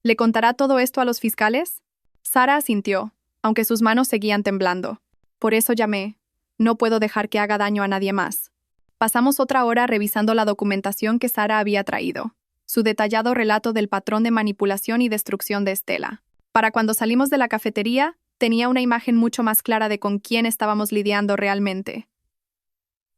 ¿Le contará todo esto a los fiscales? Sara asintió, aunque sus manos seguían temblando. Por eso llamé. No puedo dejar que haga daño a nadie más. Pasamos otra hora revisando la documentación que Sara había traído, su detallado relato del patrón de manipulación y destrucción de Estela. Para cuando salimos de la cafetería, tenía una imagen mucho más clara de con quién estábamos lidiando realmente.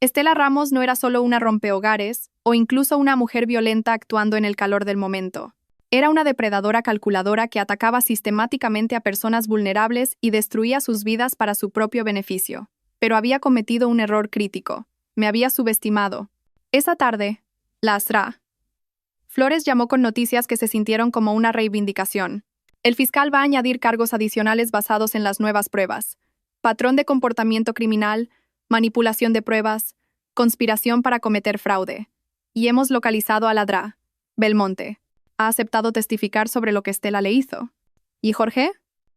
Estela Ramos no era solo una rompehogares o incluso una mujer violenta actuando en el calor del momento. Era una depredadora calculadora que atacaba sistemáticamente a personas vulnerables y destruía sus vidas para su propio beneficio. Pero había cometido un error crítico. Me había subestimado. Esa tarde, la Sra. Flores llamó con noticias que se sintieron como una reivindicación. El fiscal va a añadir cargos adicionales basados en las nuevas pruebas. Patrón de comportamiento criminal, manipulación de pruebas, conspiración para cometer fraude. Y hemos localizado a la Dra. Belmonte. Ha aceptado testificar sobre lo que Estela le hizo. ¿Y Jorge?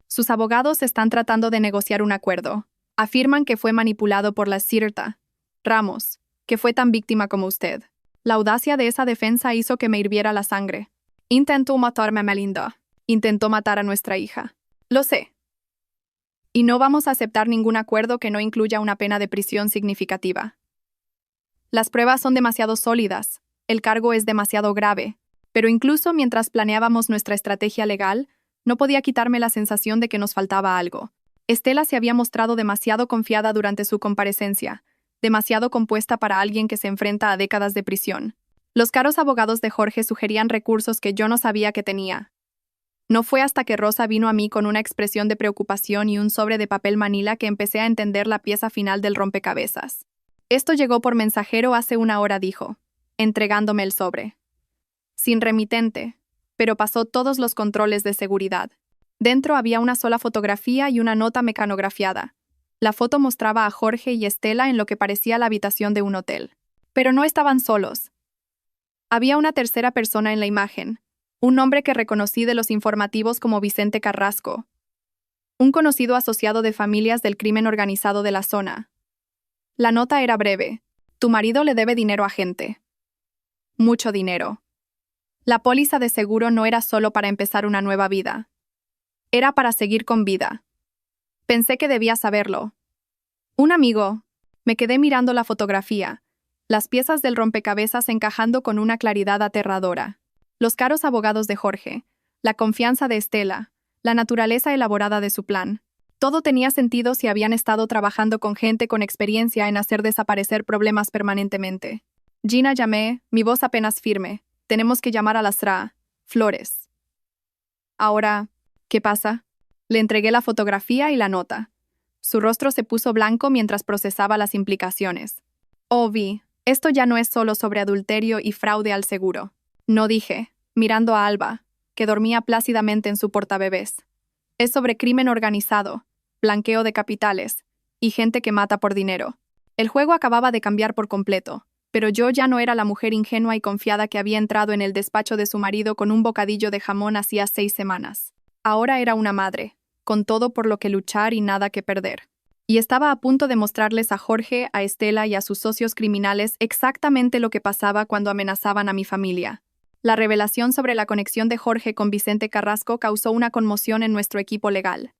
Sus abogados están tratando de negociar un acuerdo. Afirman que fue manipulado por la Sra. Ramos, que fue tan víctima como usted. La audacia de esa defensa hizo que me hirviera la sangre. Intentó matarme a Melinda. Intentó matar a nuestra hija. Lo sé. Y no vamos a aceptar ningún acuerdo que no incluya una pena de prisión significativa. Las pruebas son demasiado sólidas, el cargo es demasiado grave, pero incluso mientras planeábamos nuestra estrategia legal, no podía quitarme la sensación de que nos faltaba algo. Estela se había mostrado demasiado confiada durante su comparecencia, demasiado compuesta para alguien que se enfrenta a décadas de prisión. Los caros abogados de Jorge sugerían recursos que yo no sabía que tenía. No fue hasta que Rosa vino a mí con una expresión de preocupación y un sobre de papel manila que empecé a entender la pieza final del rompecabezas. Esto llegó por mensajero hace una hora, dijo, entregándome el sobre. Sin remitente, pero pasó todos los controles de seguridad. Dentro había una sola fotografía y una nota mecanografiada. La foto mostraba a Jorge y Estela en lo que parecía la habitación de un hotel. Pero no estaban solos. Había una tercera persona en la imagen. Un hombre que reconocí de los informativos como Vicente Carrasco, un conocido asociado de familias del crimen organizado de la zona. La nota era breve. Tu marido le debe dinero a gente. Mucho dinero. La póliza de seguro no era solo para empezar una nueva vida. Era para seguir con vida. Pensé que debía saberlo. Un amigo. Me quedé mirando la fotografía, las piezas del rompecabezas encajando con una claridad aterradora. Los caros abogados de Jorge, la confianza de Estela, la naturaleza elaborada de su plan. Todo tenía sentido si habían estado trabajando con gente con experiencia en hacer desaparecer problemas permanentemente. Gina, llamé, mi voz apenas firme. Tenemos que llamar a las SRA. Flores. Ahora, ¿qué pasa? Le entregué la fotografía y la nota. Su rostro se puso blanco mientras procesaba las implicaciones. Oh, Vi, esto ya no es solo sobre adulterio y fraude al seguro. No dije, mirando a Alba, que dormía plácidamente en su portabebés. Es sobre crimen organizado, blanqueo de capitales y gente que mata por dinero. El juego acababa de cambiar por completo, pero yo ya no era la mujer ingenua y confiada que había entrado en el despacho de su marido con un bocadillo de jamón hacía 6 semanas. Ahora era una madre, con todo por lo que luchar y nada que perder. Y estaba a punto de mostrarles a Jorge, a Estela y a sus socios criminales exactamente lo que pasaba cuando amenazaban a mi familia. La revelación sobre la conexión de Jorge con Vicente Carrasco causó una conmoción en nuestro equipo legal.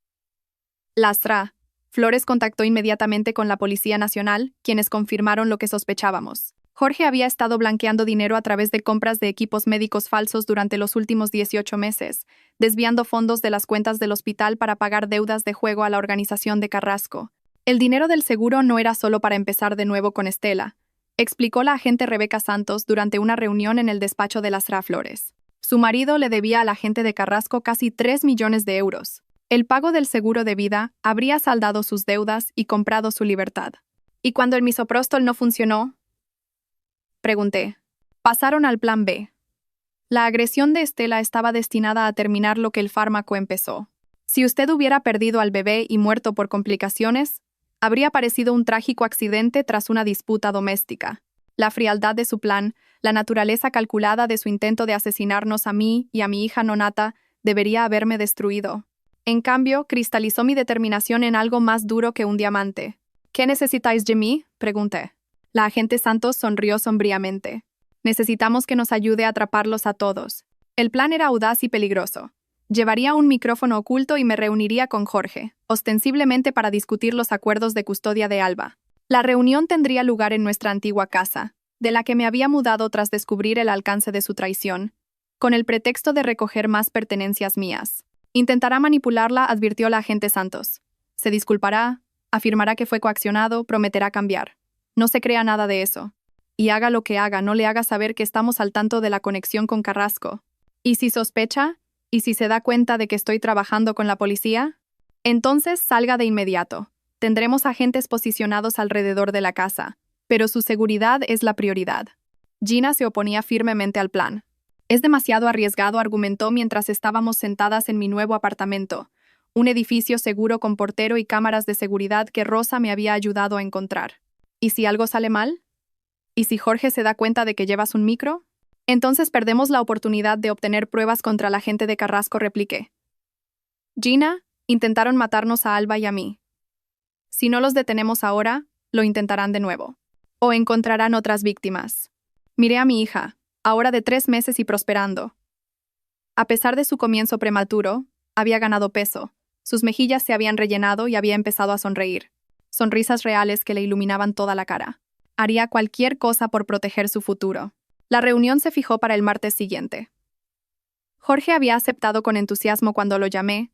La SRA. Flores contactó inmediatamente con la Policía Nacional, quienes confirmaron lo que sospechábamos. Jorge había estado blanqueando dinero a través de compras de equipos médicos falsos durante los últimos 18 meses, desviando fondos de las cuentas del hospital para pagar deudas de juego a la organización de Carrasco. El dinero del seguro no era solo para empezar de nuevo con Estela, explicó la agente Rebeca Santos durante una reunión en el despacho de las SRA Flores. Su marido le debía a la gente de Carrasco casi 3 millones de euros. El pago del seguro de vida habría saldado sus deudas y comprado su libertad. ¿Y cuando el misoprostol no funcionó? Pregunté. Pasaron al plan B. La agresión de Estela estaba destinada a terminar lo que el fármaco empezó. Si usted hubiera perdido al bebé y muerto por complicaciones, habría parecido un trágico accidente tras una disputa doméstica. La frialdad de su plan, la naturaleza calculada de su intento de asesinarnos a mí y a mi hija nonata, debería haberme destruido. En cambio, cristalizó mi determinación en algo más duro que un diamante. ¿Qué necesitáis de mí?, pregunté. La agente Santos sonrió sombríamente. Necesitamos que nos ayude a atraparlos a todos. El plan era audaz y peligroso. Llevaría un micrófono oculto y me reuniría con Jorge, ostensiblemente para discutir los acuerdos de custodia de Alba. La reunión tendría lugar en nuestra antigua casa, de la que me había mudado tras descubrir el alcance de su traición, con el pretexto de recoger más pertenencias mías. Intentará manipularla, advirtió la agente Santos. Se disculpará, afirmará que fue coaccionado, prometerá cambiar. No se crea nada de eso. Y haga lo que haga, no le haga saber que estamos al tanto de la conexión con Carrasco. ¿Y si sospecha? ¿Y si se da cuenta de que estoy trabajando con la policía? Entonces salga de inmediato. Tendremos agentes posicionados alrededor de la casa, pero su seguridad es la prioridad. Gina se oponía firmemente al plan. Es demasiado arriesgado, argumentó mientras estábamos sentadas en mi nuevo apartamento, un edificio seguro con portero y cámaras de seguridad que Rosa me había ayudado a encontrar. ¿Y si algo sale mal? ¿Y si Jorge se da cuenta de que llevas un micro? Entonces perdemos la oportunidad de obtener pruebas contra la gente de Carrasco, repliqué. Gina, intentaron matarnos a Alba y a mí. Si no los detenemos ahora, lo intentarán de nuevo. O encontrarán otras víctimas. Miré a mi hija, ahora de 3 meses y prosperando. A pesar de su comienzo prematuro, había ganado peso. Sus mejillas se habían rellenado y había empezado a sonreír. Sonrisas reales que le iluminaban toda la cara. Haría cualquier cosa por proteger su futuro. La reunión se fijó para el martes siguiente. Jorge había aceptado con entusiasmo cuando lo llamé,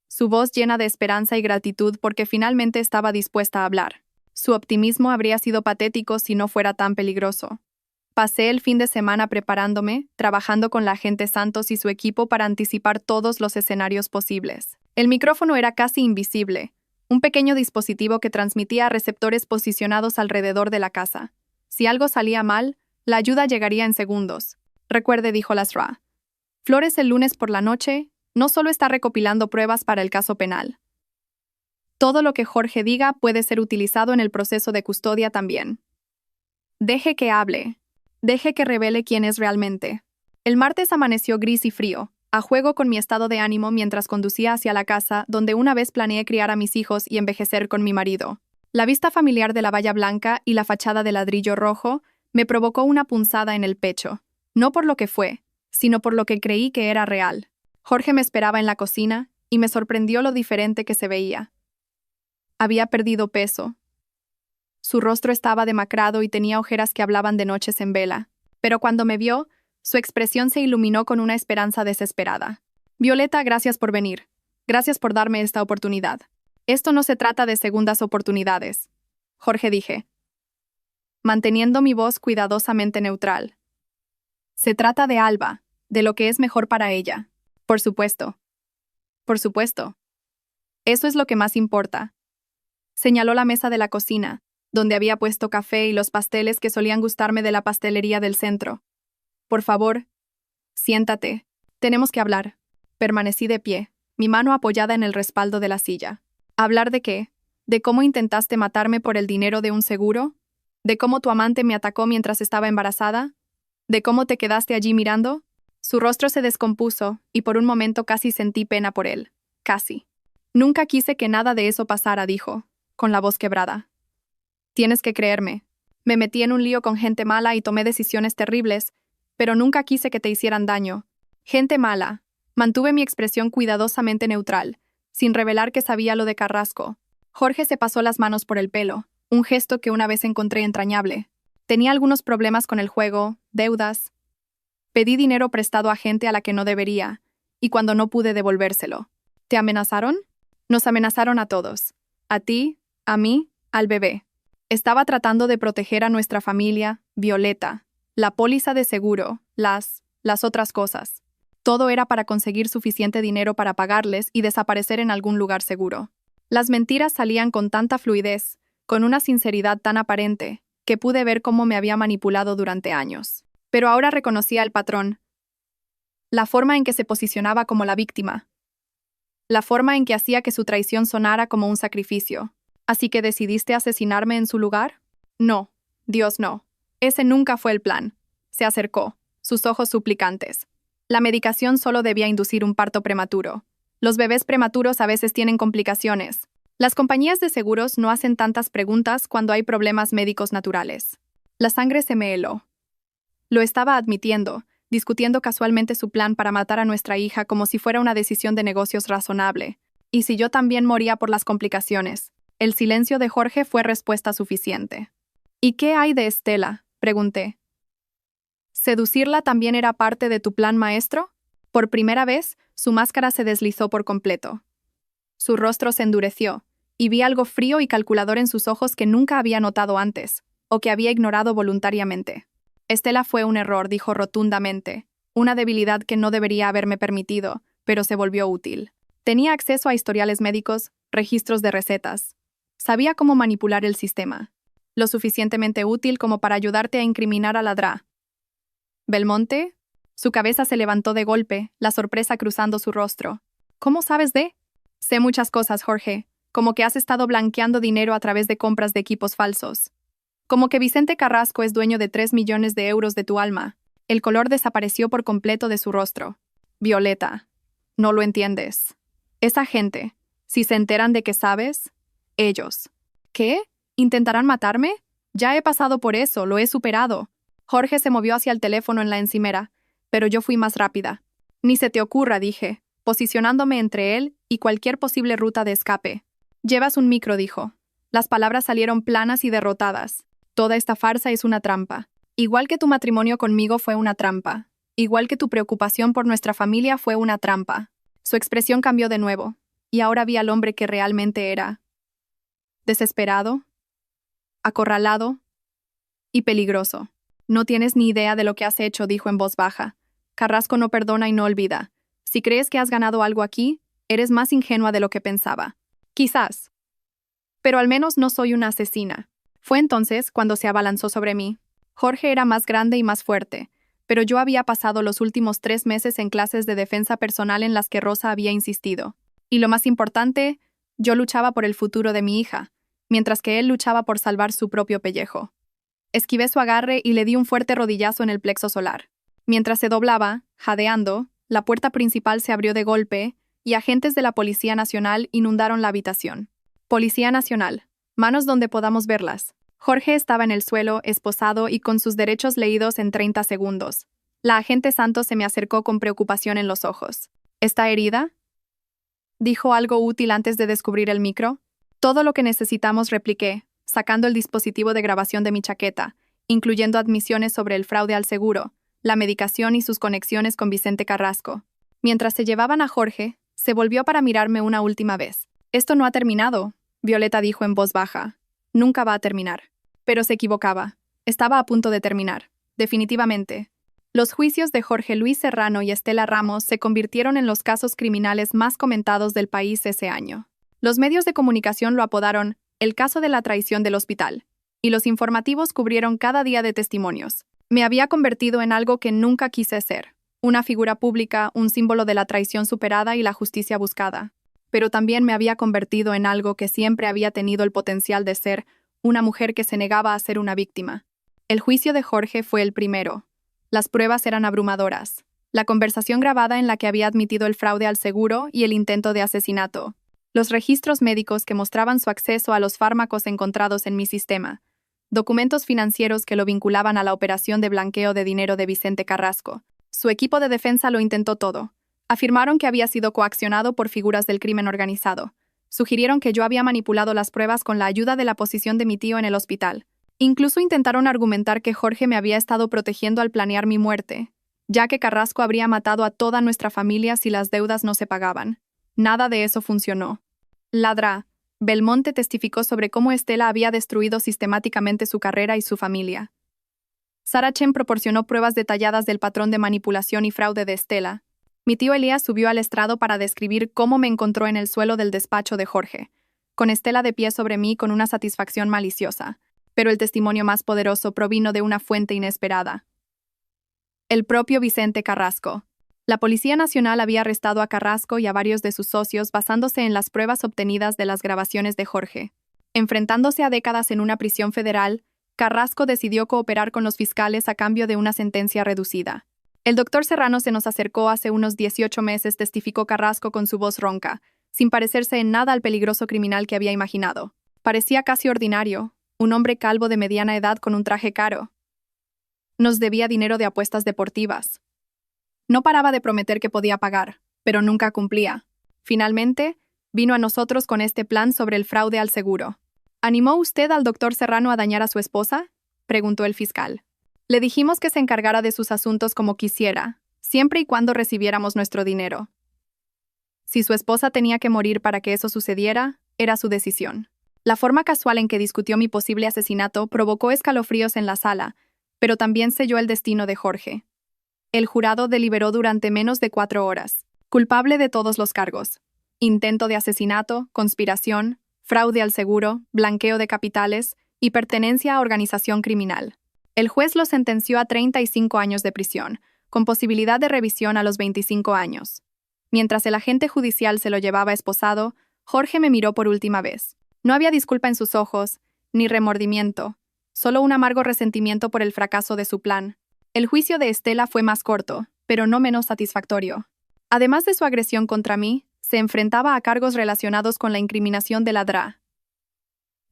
su voz llena de esperanza y gratitud porque finalmente estaba dispuesta a hablar. Su optimismo habría sido patético si no fuera tan peligroso. Pasé el fin de semana preparándome, trabajando con la agente Santos y su equipo para anticipar todos los escenarios posibles. El micrófono era casi invisible, un pequeño dispositivo que transmitía a receptores posicionados alrededor de la casa. Si algo salía mal, la ayuda llegaría en segundos. Recuerde, dijo la SRA. Flores el lunes por la noche no solo está recopilando pruebas para el caso penal. Todo lo que Jorge diga puede ser utilizado en el proceso de custodia también. Deje que hable. Deje que revele quién es realmente. El martes amaneció gris y frío, a juego con mi estado de ánimo mientras conducía hacia la casa donde una vez planeé criar a mis hijos y envejecer con mi marido. La vista familiar de la valla blanca y la fachada de ladrillo rojo me provocó una punzada en el pecho, no por lo que fue, sino por lo que creí que era real. Jorge me esperaba en la cocina y me sorprendió lo diferente que se veía. Había perdido peso. Su rostro estaba demacrado y tenía ojeras que hablaban de noches en vela, pero cuando me vio, su expresión se iluminó con una esperanza desesperada. Violeta, gracias por venir. Gracias por darme esta oportunidad. Esto no se trata de segundas oportunidades. Jorge dije, manteniendo mi voz cuidadosamente neutral. Se trata de Alba, de lo que es mejor para ella. Por supuesto. Por supuesto. Eso es lo que más importa. Señaló la mesa de la cocina, donde había puesto café y los pasteles que solían gustarme de la pastelería del centro. Por favor, siéntate. Tenemos que hablar. Permanecí de pie, mi mano apoyada en el respaldo de la silla. ¿Hablar de qué? ¿De cómo intentaste matarme por el dinero de un seguro? ¿De cómo tu amante me atacó mientras estaba embarazada? ¿De cómo te quedaste allí mirando? Su rostro se descompuso, y por un momento casi sentí pena por él. Casi. Nunca quise que nada de eso pasara, dijo, con la voz quebrada. Tienes que creerme. Me metí en un lío con gente mala y tomé decisiones terribles, pero nunca quise que te hicieran daño. Gente mala. Mantuve mi expresión cuidadosamente neutral, sin revelar que sabía lo de Carrasco. Jorge se pasó las manos por el pelo, un gesto que una vez encontré entrañable. Tenía algunos problemas con el juego, deudas. Pedí dinero prestado a gente a la que no debería, y cuando no pude devolvérselo. ¿Te amenazaron? Nos amenazaron a todos. A ti, a mí, al bebé. Estaba tratando de proteger a nuestra familia, Violeta, la póliza de seguro, las otras cosas. Todo era para conseguir suficiente dinero para pagarles y desaparecer en algún lugar seguro. Las mentiras salían con tanta fluidez, con una sinceridad tan aparente, que pude ver cómo me había manipulado durante años. Pero ahora reconocía el patrón. La forma en que se posicionaba como la víctima. La forma en que hacía que su traición sonara como un sacrificio. ¿Así que decidiste asesinarme en su lugar? No, Dios no. Ese nunca fue el plan. Se acercó, sus ojos suplicantes. La medicación solo debía inducir un parto prematuro. Los bebés prematuros a veces tienen complicaciones. Las compañías de seguros no hacen tantas preguntas cuando hay problemas médicos naturales. La sangre se me heló. Lo estaba admitiendo, discutiendo casualmente su plan para matar a nuestra hija como si fuera una decisión de negocios razonable. Y si yo también moría por las complicaciones. El silencio de Jorge fue respuesta suficiente. ¿Y qué hay de Estela?, pregunté. ¿Seducirla también era parte de tu plan maestro? Por primera vez, su máscara se deslizó por completo. Su rostro se endureció, y vi algo frío y calculador en sus ojos que nunca había notado antes, o que había ignorado voluntariamente. Estela fue un error, dijo rotundamente, una debilidad que no debería haberme permitido, pero se volvió útil. Tenía acceso a historiales médicos, registros de recetas. Sabía cómo manipular el sistema. Lo suficientemente útil como para ayudarte a incriminar a la DRA. ¿Belmonte? Su cabeza se levantó de golpe, la sorpresa cruzando su rostro. ¿Cómo sabes de? Sé muchas cosas, Jorge. Como que has estado blanqueando dinero a través de compras de equipos falsos. Como que Vicente Carrasco es dueño de 3 millones de euros de tu alma. El color desapareció por completo de su rostro. Violeta, no lo entiendes. Esa gente, si se enteran de que sabes, ellos. ¿Qué? ¿Intentarán matarme? Ya he pasado por eso, lo he superado. Jorge se movió hacia el teléfono en la encimera, pero yo fui más rápida. Ni se te ocurra, dije, posicionándome entre él y cualquier posible ruta de escape. Llevas un micro, dijo. Las palabras salieron planas y derrotadas. Toda esta farsa es una trampa. Igual que tu matrimonio conmigo fue una trampa. Igual que tu preocupación por nuestra familia fue una trampa. Su expresión cambió de nuevo, y ahora vi al hombre que realmente era. Desesperado, acorralado y peligroso. No tienes ni idea de lo que has hecho, dijo en voz baja. Carrasco no perdona y no olvida. Si crees que has ganado algo aquí, eres más ingenua de lo que pensaba. Quizás. Pero al menos no soy una asesina. Fue entonces cuando se abalanzó sobre mí. Jorge era más grande y más fuerte, pero yo había pasado los últimos 3 meses en clases de defensa personal en las que Rosa había insistido. Y lo más importante, yo luchaba por el futuro de mi hija, mientras que él luchaba por salvar su propio pellejo. Esquivé su agarre y le di un fuerte rodillazo en el plexo solar. Mientras se doblaba, jadeando, la puerta principal se abrió de golpe y agentes de la Policía Nacional inundaron la habitación. Policía Nacional. Manos donde podamos verlas. Jorge estaba en el suelo, esposado y con sus derechos leídos en 30 segundos. La agente Santos se me acercó con preocupación en los ojos. ¿Está herida? ¿Dijo algo útil antes de descubrir el micro? Todo lo que necesitamos, repliqué, sacando el dispositivo de grabación de mi chaqueta, incluyendo admisiones sobre el fraude al seguro, la medicación y sus conexiones con Vicente Carrasco. Mientras se llevaban a Jorge, se volvió para mirarme una última vez. Esto no ha terminado, Violeta dijo en voz baja. Nunca va a terminar. Pero se equivocaba. Estaba a punto de terminar. Definitivamente. Los juicios de Jorge Luis Serrano y Estela Ramos se convirtieron en los casos criminales más comentados del país ese año. Los medios de comunicación lo apodaron el caso de la traición del hospital, y los informativos cubrieron cada día de testimonios. Me había convertido en algo que nunca quise ser, una figura pública, un símbolo de la traición superada y la justicia buscada. Pero también me había convertido en algo que siempre había tenido el potencial de ser una mujer que se negaba a ser una víctima. El juicio de Jorge fue el primero. Las pruebas eran abrumadoras. La conversación grabada en la que había admitido el fraude al seguro y el intento de asesinato. Los registros médicos que mostraban su acceso a los fármacos encontrados en mi sistema. Documentos financieros que lo vinculaban a la operación de blanqueo de dinero de Vicente Carrasco. Su equipo de defensa lo intentó todo. Afirmaron que había sido coaccionado por figuras del crimen organizado. Sugirieron que yo había manipulado las pruebas con la ayuda de la posición de mi tío en el hospital. Incluso intentaron argumentar que Jorge me había estado protegiendo al planear mi muerte, ya que Carrasco habría matado a toda nuestra familia si las deudas no se pagaban. Nada de eso funcionó. Ladra. Belmonte testificó sobre cómo Estela había destruido sistemáticamente su carrera y su familia. Sara Chen proporcionó pruebas detalladas del patrón de manipulación y fraude de Estela. Mi tío Elías subió al estrado para describir cómo me encontró en el suelo del despacho de Jorge, con Estela de pie sobre mí con una satisfacción maliciosa. Pero el testimonio más poderoso provino de una fuente inesperada. El propio Vicente Carrasco. La Policía Nacional había arrestado a Carrasco y a varios de sus socios basándose en las pruebas obtenidas de las grabaciones de Jorge. Enfrentándose a décadas en una prisión federal, Carrasco decidió cooperar con los fiscales a cambio de una sentencia reducida. El doctor Serrano se nos acercó hace unos 18 meses, testificó Carrasco con su voz ronca, sin parecerse en nada al peligroso criminal que había imaginado. Parecía casi ordinario, un hombre calvo de mediana edad con un traje caro. Nos debía dinero de apuestas deportivas. No paraba de prometer que podía pagar, pero nunca cumplía. Finalmente, vino a nosotros con este plan sobre el fraude al seguro. ¿Animó usted al doctor Serrano a dañar a su esposa?, preguntó el fiscal. Le dijimos que se encargara de sus asuntos como quisiera, siempre y cuando recibiéramos nuestro dinero. Si su esposa tenía que morir para que eso sucediera, era su decisión. La forma casual en que discutió mi posible asesinato provocó escalofríos en la sala, pero también selló el destino de Jorge. El jurado deliberó durante menos de 4 horas. Culpable de todos los cargos. Intento de asesinato, conspiración, fraude al seguro, blanqueo de capitales y pertenencia a organización criminal. El juez lo sentenció a 35 años de prisión, con posibilidad de revisión a los 25 años. Mientras el agente judicial se lo llevaba esposado, Jorge me miró por última vez. No había disculpa en sus ojos, ni remordimiento, solo un amargo resentimiento por el fracaso de su plan. El juicio de Estela fue más corto, pero no menos satisfactorio. Además de su agresión contra mí, se enfrentaba a cargos relacionados con la incriminación de Ladra,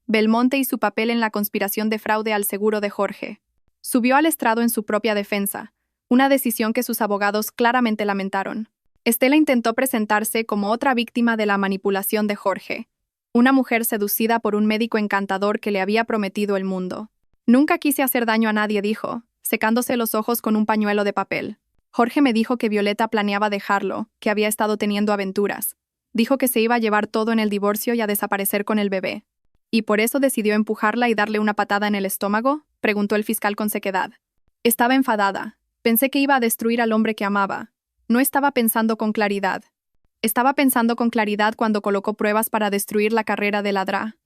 Belmonte y su papel en la conspiración de fraude al seguro de Jorge. Subió al estrado en su propia defensa, una decisión que sus abogados claramente lamentaron. Estela intentó presentarse como otra víctima de la manipulación de Jorge, una mujer seducida por un médico encantador que le había prometido el mundo. Nunca quise hacer daño a nadie, dijo, secándose los ojos con un pañuelo de papel. Jorge me dijo que Violeta planeaba dejarlo, que había estado teniendo aventuras. Dijo que se iba a llevar todo en el divorcio y a desaparecer con el bebé. ¿Y por eso decidió empujarla y darle una patada en el estómago?, preguntó el fiscal con sequedad. Estaba enfadada. Pensé que iba a destruir al hombre que amaba. No estaba pensando con claridad. Estaba pensando con claridad cuando colocó pruebas para destruir la carrera de Ladra.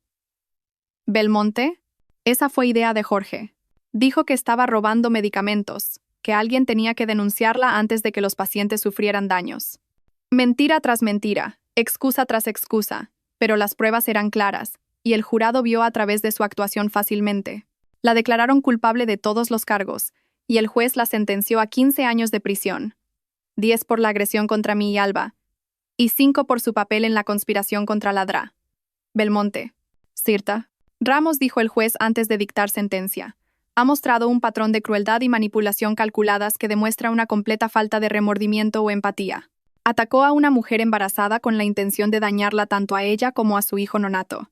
¿Belmonte? Esa fue idea de Jorge. Dijo que estaba robando medicamentos, que alguien tenía que denunciarla antes de que los pacientes sufrieran daños. Mentira tras mentira, excusa tras excusa, pero las pruebas eran claras, y el jurado vio a través de su actuación fácilmente. La declararon culpable de todos los cargos, y el juez la sentenció a 15 años de prisión, 10 por la agresión contra mí y Alba, y 5 por su papel en la conspiración contra Ladra. Belmonte. Cirta. Ramos, dijo el juez antes de dictar sentencia, ha mostrado un patrón de crueldad y manipulación calculadas que demuestra una completa falta de remordimiento o empatía. Atacó a una mujer embarazada con la intención de dañarla tanto a ella como a su hijo nonato.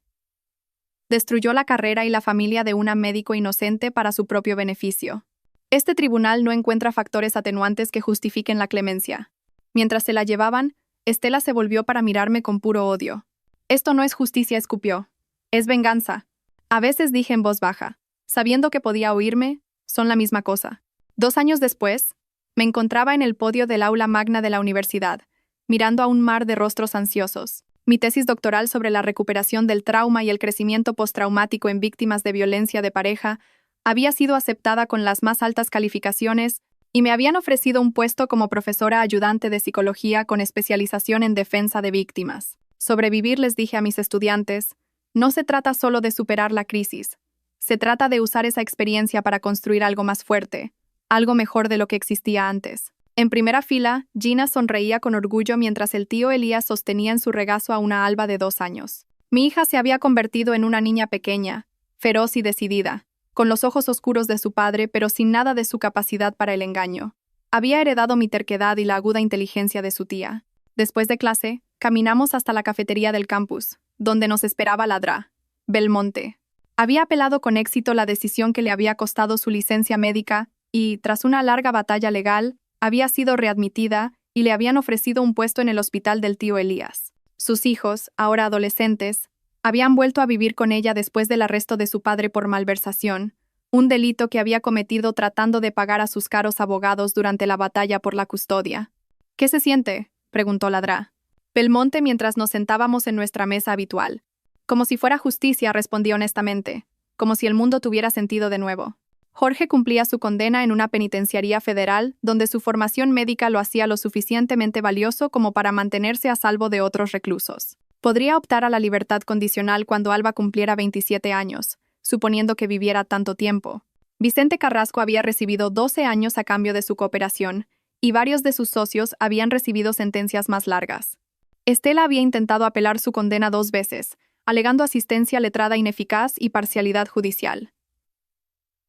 Destruyó la carrera y la familia de una médico inocente para su propio beneficio. Este tribunal no encuentra factores atenuantes que justifiquen la clemencia. Mientras se la llevaban, Estela se volvió para mirarme con puro odio. Esto no es justicia, escupió. Es venganza. A veces dije en voz baja, sabiendo que podía oírme, son la misma cosa. 2 años después, me encontraba en el podio del aula magna de la universidad, mirando a un mar de rostros ansiosos. Mi tesis doctoral sobre la recuperación del trauma y el crecimiento postraumático en víctimas de violencia de pareja había sido aceptada con las más altas calificaciones y me habían ofrecido un puesto como profesora ayudante de psicología con especialización en defensa de víctimas. Sobrevivir, les dije a mis estudiantes, no se trata solo de superar la crisis. Se trata de usar esa experiencia para construir algo más fuerte, algo mejor de lo que existía antes. En primera fila, Gina sonreía con orgullo mientras el tío Elías sostenía en su regazo a una Alba de 2 años. Mi hija se había convertido en una niña pequeña, feroz y decidida, con los ojos oscuros de su padre pero sin nada de su capacidad para el engaño. Había heredado mi terquedad y la aguda inteligencia de su tía. Después de clase, caminamos hasta la cafetería del campus, donde nos esperaba la Dra. Belmonte. Había apelado con éxito la decisión que le había costado su licencia médica y, tras una larga batalla legal, había sido readmitida y le habían ofrecido un puesto en el hospital del tío Elías. Sus hijos, ahora adolescentes, habían vuelto a vivir con ella después del arresto de su padre por malversación, un delito que había cometido tratando de pagar a sus caros abogados durante la batalla por la custodia. ¿Qué se siente?, preguntó la Dra. Belmonte mientras nos sentábamos en nuestra mesa habitual. Como si fuera justicia, respondí honestamente, como si el mundo tuviera sentido de nuevo. Jorge cumplía su condena en una penitenciaría federal, donde su formación médica lo hacía lo suficientemente valioso como para mantenerse a salvo de otros reclusos. Podría optar a la libertad condicional cuando Alba cumpliera 27 años, suponiendo que viviera tanto tiempo. Vicente Carrasco había recibido 12 años a cambio de su cooperación, y varios de sus socios habían recibido sentencias más largas. Estela había intentado apelar su condena 2 veces, alegando asistencia letrada ineficaz y parcialidad judicial.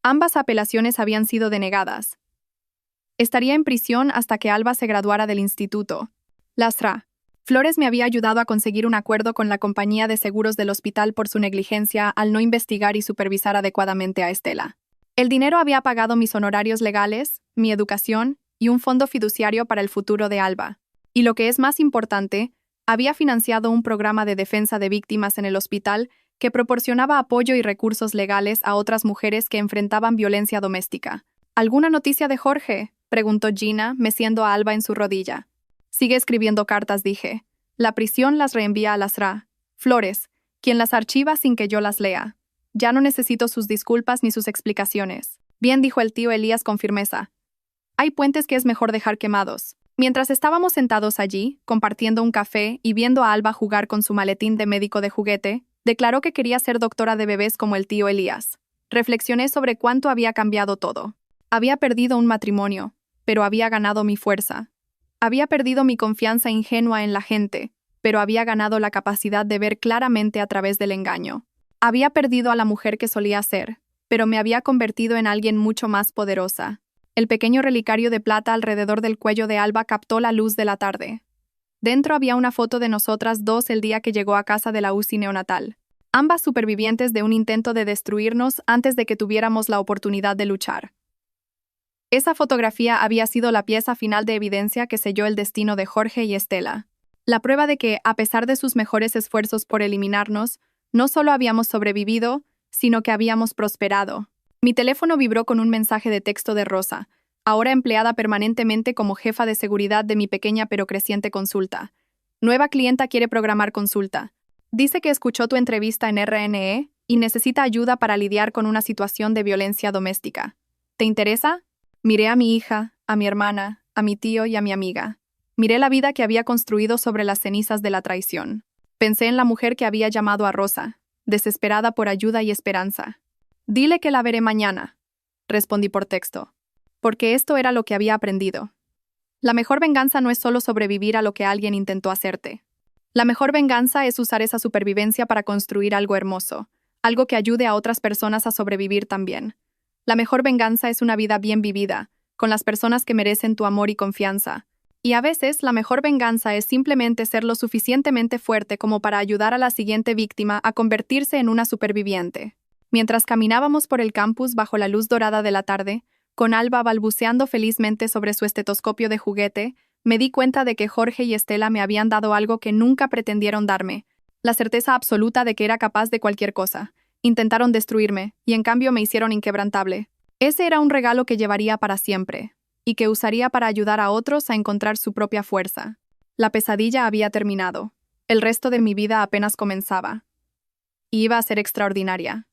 Ambas apelaciones habían sido denegadas. Estaría en prisión hasta que Alba se graduara del instituto. Lasra. Flores me había ayudado a conseguir un acuerdo con la compañía de seguros del hospital por su negligencia al no investigar y supervisar adecuadamente a Estela. El dinero había pagado mis honorarios legales, mi educación y un fondo fiduciario para el futuro de Alba. Y lo que es más importante, había financiado un programa de defensa de víctimas en el hospital que proporcionaba apoyo y recursos legales a otras mujeres que enfrentaban violencia doméstica. ¿Alguna noticia de Jorge?, preguntó Gina, meciendo a Alba en su rodilla. Sigue escribiendo cartas, dije. La prisión las reenvía a Lasra. Flores, quien las archiva sin que yo las lea. Ya no necesito sus disculpas ni sus explicaciones. Bien, dijo el tío Elías con firmeza. Hay puentes que es mejor dejar quemados. Mientras estábamos sentados allí, compartiendo un café y viendo a Alba jugar con su maletín de médico de juguete, declaró que quería ser doctora de bebés como el tío Elías. Reflexioné sobre cuánto había cambiado todo. Había perdido un matrimonio, pero había ganado mi fuerza. Había perdido mi confianza ingenua en la gente, pero había ganado la capacidad de ver claramente a través del engaño. Había perdido a la mujer que solía ser, pero me había convertido en alguien mucho más poderosa. El pequeño relicario de plata alrededor del cuello de Alba captó la luz de la tarde. Dentro había una foto de nosotras dos el día que llegó a casa de la UCI neonatal. Ambas supervivientes de un intento de destruirnos antes de que tuviéramos la oportunidad de luchar. Esa fotografía había sido la pieza final de evidencia que selló el destino de Jorge y Estela. La prueba de que, a pesar de sus mejores esfuerzos por eliminarnos, no solo habíamos sobrevivido, sino que habíamos prosperado. Mi teléfono vibró con un mensaje de texto de Rosa, ahora empleada permanentemente como jefa de seguridad de mi pequeña pero creciente consulta. Nueva clienta quiere programar consulta. Dice que escuchó tu entrevista en RNE y necesita ayuda para lidiar con una situación de violencia doméstica. ¿Te interesa? Miré a mi hija, a mi hermana, a mi tío y a mi amiga. Miré la vida que había construido sobre las cenizas de la traición. Pensé en la mujer que había llamado a Rosa, desesperada por ayuda y esperanza. Dile que la veré mañana, respondí por texto, porque esto era lo que había aprendido. La mejor venganza no es solo sobrevivir a lo que alguien intentó hacerte. La mejor venganza es usar esa supervivencia para construir algo hermoso, algo que ayude a otras personas a sobrevivir también. La mejor venganza es una vida bien vivida, con las personas que merecen tu amor y confianza. Y a veces, la mejor venganza es simplemente ser lo suficientemente fuerte como para ayudar a la siguiente víctima a convertirse en una superviviente. Mientras caminábamos por el campus bajo la luz dorada de la tarde, con Alba balbuceando felizmente sobre su estetoscopio de juguete, me di cuenta de que Jorge y Estela me habían dado algo que nunca pretendieron darme, la certeza absoluta de que era capaz de cualquier cosa. Intentaron destruirme, y en cambio me hicieron inquebrantable. Ese era un regalo que llevaría para siempre, y que usaría para ayudar a otros a encontrar su propia fuerza. La pesadilla había terminado. El resto de mi vida apenas comenzaba. Y iba a ser extraordinaria.